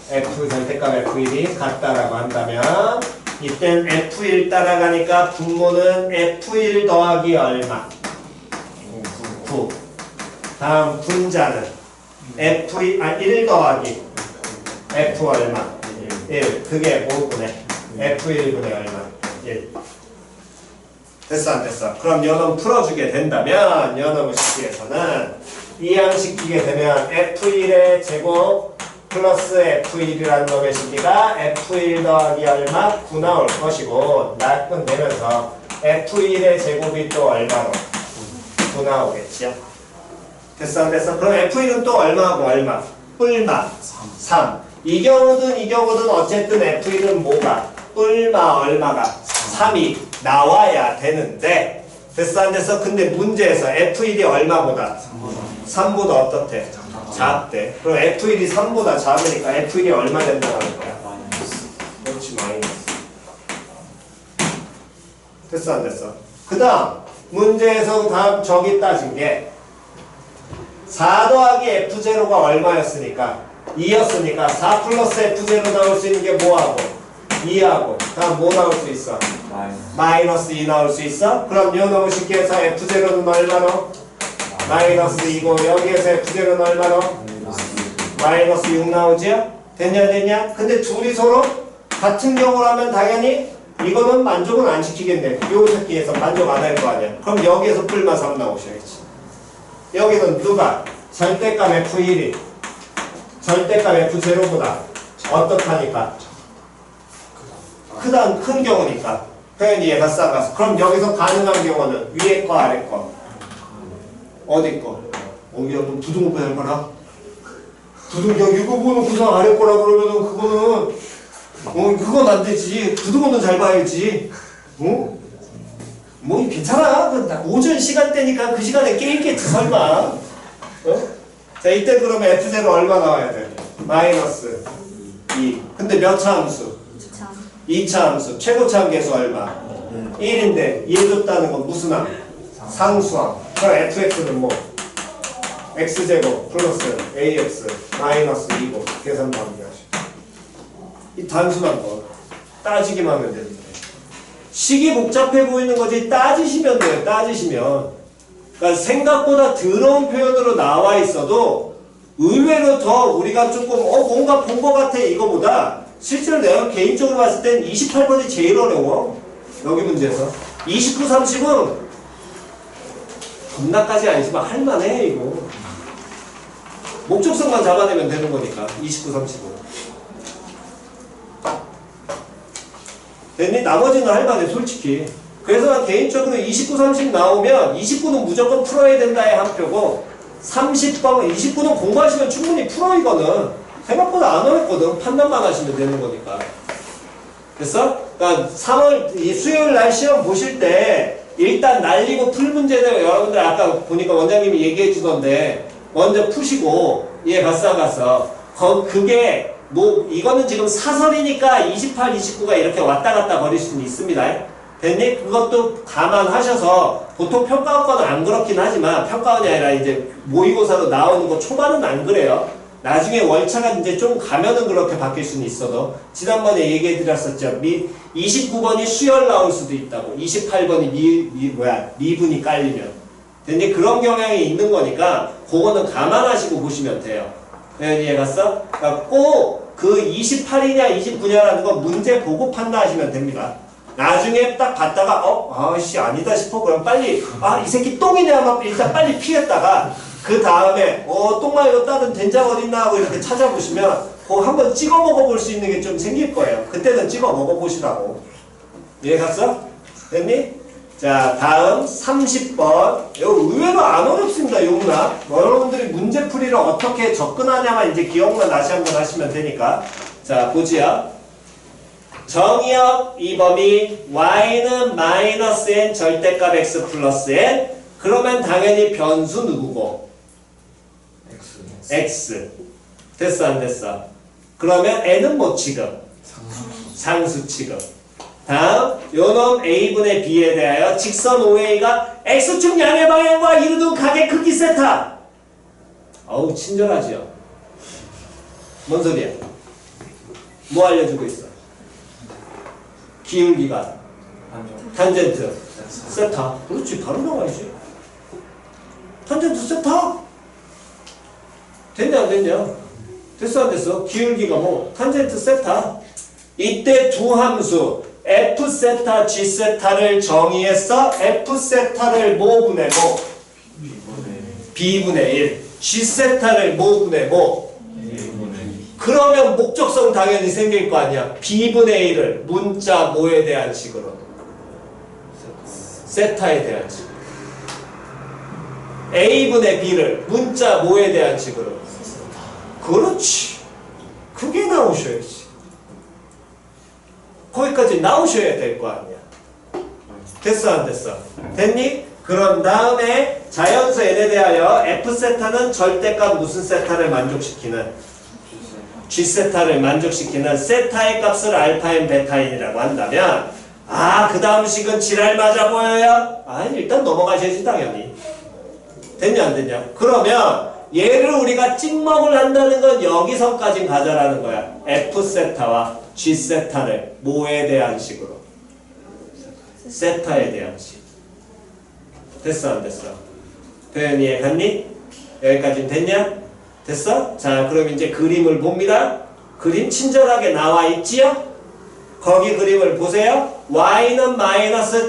F 절대값 F1이 같다라고 한다면 이땐 F1 따라가니까 분모는 F1 더하기 얼마? 9. 다음 분자는 F1, 1 더하기 F 얼마? 1. 그게 5분의 F1분의 얼마? 1. 됐어 안 됐어? 그럼 요놈 풀어주게 된다면 요놈의 식기에서는 이 양식 끼게 되면 F1의 제곱 플러스 F1이라는 놈의 식기가 F1 더하기 얼마? 9 나올 것이고 낙분 되면서 F1의 제곱이 또 얼마로? 9 나오겠죠? 됐어 안 됐어? 그럼 F1은 또 얼마하고 얼마? 뿔마 3. 이 경우든 어쨌든 F1은 뭐가? 뿔마 얼마가? 3이 나와야 되는데 됐어 안 됐어? 근데 문제에서 F1이 얼마보다? 3보다 어떻대? 작대. 그럼 F1이 3보다 작으니까 F1이 얼마 된다는 거야? 그렇지 마이너스. 됐어 안 됐어? 그 다음 문제에서 다음 저기 따진 게 4 더하기 F0가 얼마였으니까? 2였으니까 4 플러스 F0 나올 수 있는 게 뭐하고? 2하고 다음 뭐 나올 수 있어? 마이너스 2 나올 수 있어? 그럼 요 너무 쉽게 해서 F0는 얼마로? 마이너스 2고 여기에서 F0는 얼마로? 마이너스 6 나오지요? 됐냐? 근데 둘이 서로 같은 경우라면 당연히 이거는 만족은 안 시키겠네. 요 새끼에서 만족 안 할 거 아니야. 그럼 여기에서 뿔마 3 나오셔야지. 여기는 누가? 절대값 F1이 절대값 F0보다 어떻다니까? 큰 경우니까 표현이 얘가 싸가서 그럼 여기서 가능한 경우는 위에 거 아래 거 어디 거? 야, 너 부등호 빼는 거라? 야, 이거 보는 구성 아래 거라 그러면은 그거는 그건 안 되지. 부등호는 잘 봐야지. 뭐 괜찮아. 오전 시간대니까 그 시간에 깨있겠지 설마. 자 이때 그러면 F0 얼마 나와야 돼? 마이너스 2. 근데 몇 차 함수? 2차 함수. 최고차 함계수 얼마? 1인데 이해줬다는 건 무슨 함? 상수함. 그럼 fx는 뭐? x제곱 플러스 ax 마이너스 2고 계산도 하면 이 단순한 거 따지기만 하면 되는데 식이 복잡해 보이는 거지 따지시면 돼요. 따지시면. 그러니까 생각보다 더러운 표현으로 나와 있어도 의외로 더 우리가 조금 뭔가 본 거 같아 이거보다 실제로 내가 개인적으로 봤을 땐 28번이 제일 어려워. 여기 문제에서. 29, 30은 겁나까지 아니지만 할만해 이거. 목적성만 잡아내면 되는 거니까 29, 30은. 됐니? 나머지는 할만해 솔직히. 그래서 난 개인적으로 29, 30 나오면 29는 무조건 풀어야 된다의 한 표고 30번, 29는 공부하시면 충분히 풀어 이거는. 생각보다 안 어렵거든. 판단만 하시면 되는 거니까. 됐어? 그러니까 3월 이 수요일 날 시험 보실 때 일단 날리고 풀 문제들 여러분들 아까 보니까 원장님이 얘기해 주던데 먼저 푸시고 갔어 안 갔어? 그게 뭐 이거는 지금 사설이니까 28, 29가 이렇게 왔다 갔다 거릴 수는 있습니다. 됐니? 그것도 감안하셔서 보통 평가원과는 안 그렇긴 하지만 평가원이 아니라 이제 모의고사로 나오는 거 초반은 안 그래요. 나중에 월차가 이제 좀 가면은 그렇게 바뀔 수는 있어도 지난번에 얘기해 드렸었죠. 29번이 수열 나올 수도 있다고. 28번이 미분이 깔리면. 근데 그런 경향이 있는 거니까 그거는 감안하시고 보시면 돼요. 이해 갔어? 그러니까 꼭 그 28이냐 29냐라는 거 문제 보고 판단하시면 됩니다. 나중에 딱 봤다가 아씨 아니다 싶어 그럼 빨리 이 새끼 똥이냐 하면 일단 빨리 피했다가 그 다음에 똥 말고 다른 된장 어딨나 하고 이렇게 찾아보시면 그거 한번 찍어 먹어볼 수 있는 게 좀 생길 거예요. 그때는 찍어 먹어보시라고. 이해 갔어? 됐니? 자 다음 30번. 이거 의외로 안 어렵습니다. 용나 여러분들이 문제풀이를 어떻게 접근하냐만 이제 기억만 다시 한번 하시면 되니까. 자 보지요. 정의역 이 범위 y는 마이너스 n 절대값 x 플러스 n. 그러면 당연히 변수 누구고? x. 됐어 안 됐어? 그러면 n은 뭐 취급? 상수 취급. 다음 요놈 a분의 b에 대하여 직선 OA가 x축 양의 방향과 이루는 각의 크기 세타. 어우 친절하지요? 뭔 소리야? 뭐 알려주고 있어? 기울기가 탄젠트 세타. 그렇지 바로 나와야지. 탄젠트 세타. 됐냐 안 됐냐? 됐어 안 됐어? 기울기가 뭐 탄젠트 세타. 이때 두 함수 f 세타 g 세타를 정의해서 f 세타를 모분의 모 b분의 1 g 세타를 모분의 모. 그러면 목적성 당연히 생길 거 아니야. b분의 1을 문자 모에 대한 식으로 세타에 대한 식으로 a분의 b를 문자 모에 대한 식으로. 그렇지. 그게 나오셔야지. 거기까지 나오셔야 될 거 아니야. 됐어 안 됐어? 됐니? 그런 다음에 자연수 n에 대하여 f세타는 절대값 무슨 세타를 만족시키는 g세타를 만족시키는 세타의 값을 알파인 베타인이라고 한다면 그 다음 식은 지랄 맞아 보여요? 일단 넘어가셔야지 당연히. 됐냐 안 됐냐? 그러면 얘를 우리가 찍먹을 한다는 건 여기서까지 가져라는 거야. f세타와 g세타를 뭐에 대한 식으로? 세타에 대한 식. 됐어 안 됐어? 표현 이해 갔니? 여기까지는 됐냐? 됐어? 자 그럼 이제 그림을 봅니다. 그림 친절하게 나와 있지요? 거기 그림을 보세요. y는 마이너스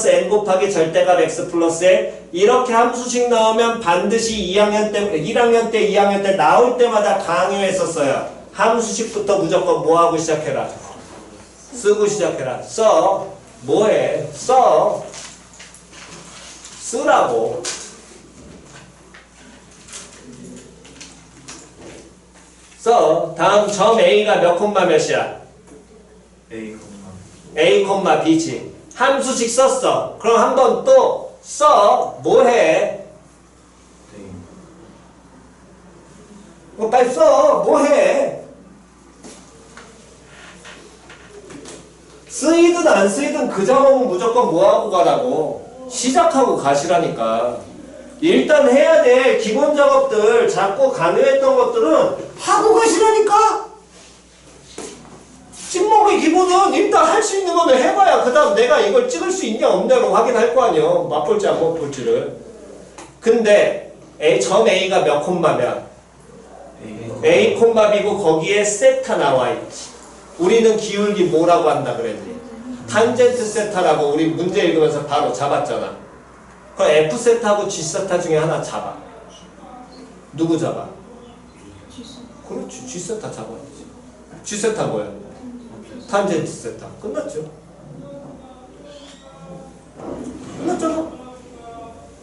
n 곱하기 절대값 x 플러스 n. 이렇게 함수식 나오면 반드시 1학년 때 2학년 때 나올 때마다 강요했었어요. 함수식부터 무조건 뭐하고 시작해라? 쓰고 시작해라. 써. 뭐해? 써. 쓰라고. 써. 다음 점 A가 몇 콤마 몇이야? A, B지. 함수식 썼어. 그럼 한번 또 써. 뭐해? 빨리 써. 뭐해? 쓰이든 안 쓰이든 그 작업은 무조건 뭐하고 가라고? 시작하고 가시라니까. 일단 해야 될 기본 작업들 자꾸 강요했던 것들은 하고 가시라니까. 찍먹의 기본은 일단 할 수 있는 거는 해봐야 그러면 내가 이걸 찍을 수 있냐 없냐로 확인할 거 아니야. 맛볼지 안 맛볼지를. 근데 점 A가 몇 콤마면 A 콤마 B고 거기에 세타 나와 있지. 우리는 기울기 뭐라고 한다 그랬니? 탄젠트 세타라고 우리 문제 읽으면서 바로 잡았잖아. 그럼 F 세타하고 G 세타 중에 하나 잡아. 누구 잡아? 그렇지. G 세타 잡아야지. G 세타 뭐야? 탄젠트 세타. 끝났죠. 끝났잖아.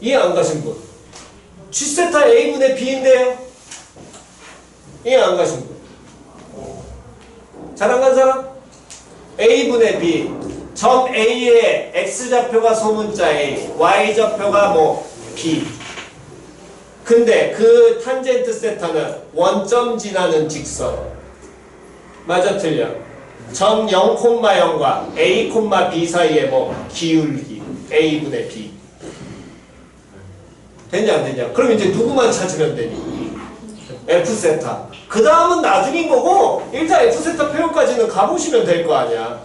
이해 안 가신 분? G 세타 A분의 B인데요. 이해 안 가신 분? 잘 안 간 사람? A분의 B. 점 A의 X좌표가 소문자 A, Y좌표가 뭐 B. 근데 그 탄젠트 세타는 원점 지나는 직선. 맞아 틀려? 점 0,0과 A, B 사이에 뭐 기울기 A분의 B. 되냐 안 되냐? 그럼 이제 누구만 찾으면 되니? F 세타. 그 다음은 나중인 거고 일단 F 세타 표현까지는 가보시면 될 거 아니야.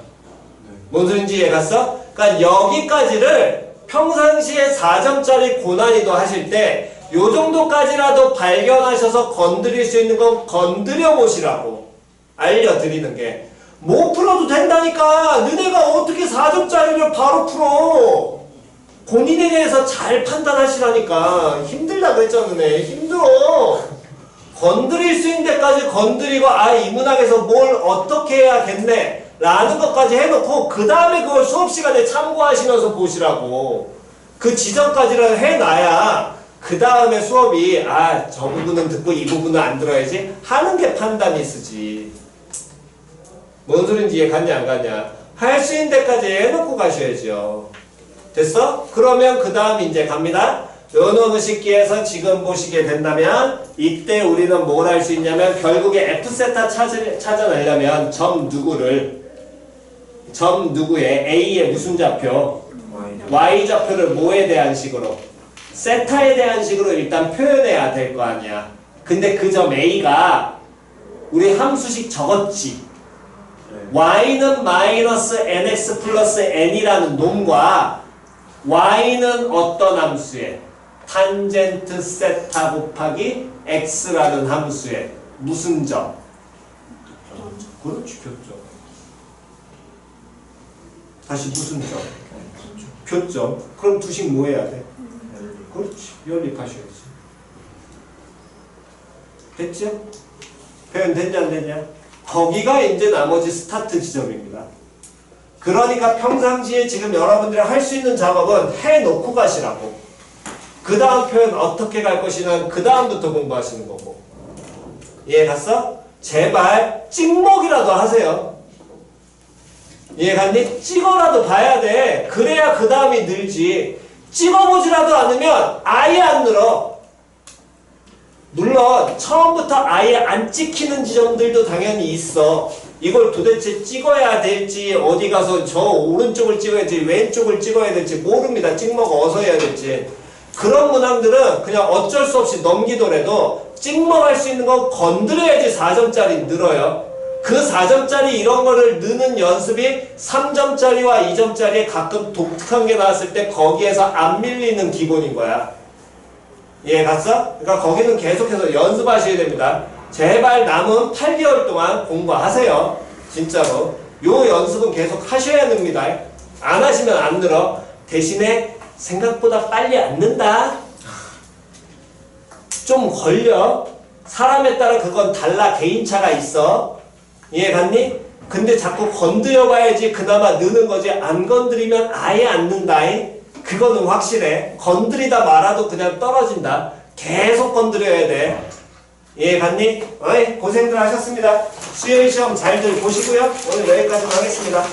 뭔 소린지 이해 갔어? 그러니까 여기까지를 평상시에 4점짜리 고난이도 하실 때 요 정도까지라도 발견하셔서 건드릴 수 있는 건 건드려 보시라고 알려드리는 게. 못 풀어도 된다니까. 너네가 어떻게 4점짜리를 바로 풀어. 본인에 대해서 잘 판단하시라니까. 힘들다고 했잖아. 너네 힘들어. 건드릴 수 있는 데까지 건드리고 이 문학에서 뭘 어떻게 해야겠네 라는 것까지 해놓고 그 다음에 그걸 수업시간에 참고하시면서 보시라고. 그 지점까지를 해놔야 그 다음에 수업이 저 부분은 듣고 이 부분은 안 들어야지 하는 게 판단이 쓰지. 뭔 소린지 이해 갔냐 안 갔냐? 할 수 있는 데까지 해놓고 가셔야죠. 됐어? 그러면 그 다음 이제 갑니다. 요놈의식기에서 지금 보시게 된다면 이때 우리는 뭘 할 수 있냐면 결국에 F세타 찾아내려면 점 누구의 A의 무슨 좌표? Y좌표를 뭐에 대한 식으로? 세타에 대한 식으로 일단 표현해야 될 거 아니야. 근데 그 점 A가 우리 함수식 적었지. Y는 마이너스 nx 플러스 n이라는 놈과 Y는 어떤 함수에? 탄젠트 세타 곱하기 x라는 함수에 무슨 점? 그렇지, 교점. 다시 무슨 점? 교점. 그럼 두식 뭐 해야 돼? 그렇지, 연립하셔야지. 됐죠? 표현 됐냐 안 됐냐? 거기가 이제 나머지 스타트 지점입니다. 그러니까 평상시에 지금 여러분들이 할 수 있는 작업은 해놓고 가시라고. 그 다음 표현 어떻게 갈 것이냐는 그 다음부터 공부하시는 거고. 이해 갔어? 제발 찍먹이라도 하세요. 이해 갔니? 찍어라도 봐야 돼. 그래야 그 다음이 늘지. 찍어보지라도 않으면 아예 안 늘어. 물론 처음부터 아예 안 찍히는 지점들도 당연히 있어. 이걸 도대체 찍어야 될지 어디 가서 저 오른쪽을 찍어야 될지 왼쪽을 찍어야 될지 모릅니다. 찍먹 어서 해야 될지. 그런 문항들은 그냥 어쩔 수 없이 넘기더라도 찍먹할 수 있는 건 건드려야지 4점짜리 늘어요. 그 4점짜리 이런 거를 느는 연습이 3점짜리와 2점짜리에 가끔 독특한 게 나왔을 때 거기에서 안 밀리는 기본인 거야. 이해 갔어? 그러니까 거기는 계속해서 연습하셔야 됩니다. 제발 남은 8개월 동안 공부하세요. 진짜로. 요 연습은 계속 하셔야 됩니다. 안 하시면 안 늘어. 대신에 생각보다 빨리 안 는다. 좀 걸려. 사람에 따라 그건 달라. 개인차가 있어. 이해 갔니? 근데 자꾸 건드려 봐야지 그나마 느는 거지. 안 건드리면 아예 안 는다. 그거는 확실해. 건드리다 말아도 그냥 떨어진다. 계속 건드려야 돼. 이해 갔니? 어이, 고생들 하셨습니다. 수요일 시험 잘들 보시고요. 오늘 여기까지만 하겠습니다.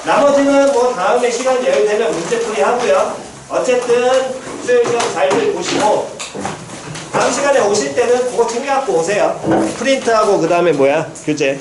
나머지는 뭐 다음에 시간 여유되면 문제풀이 하고요. 어쨌든 수요일 시험 잘들 보시고 다음 시간에 오실 때는 그거 챙겨갖고 오세요. 프린트하고 그 다음에 뭐야? 교재.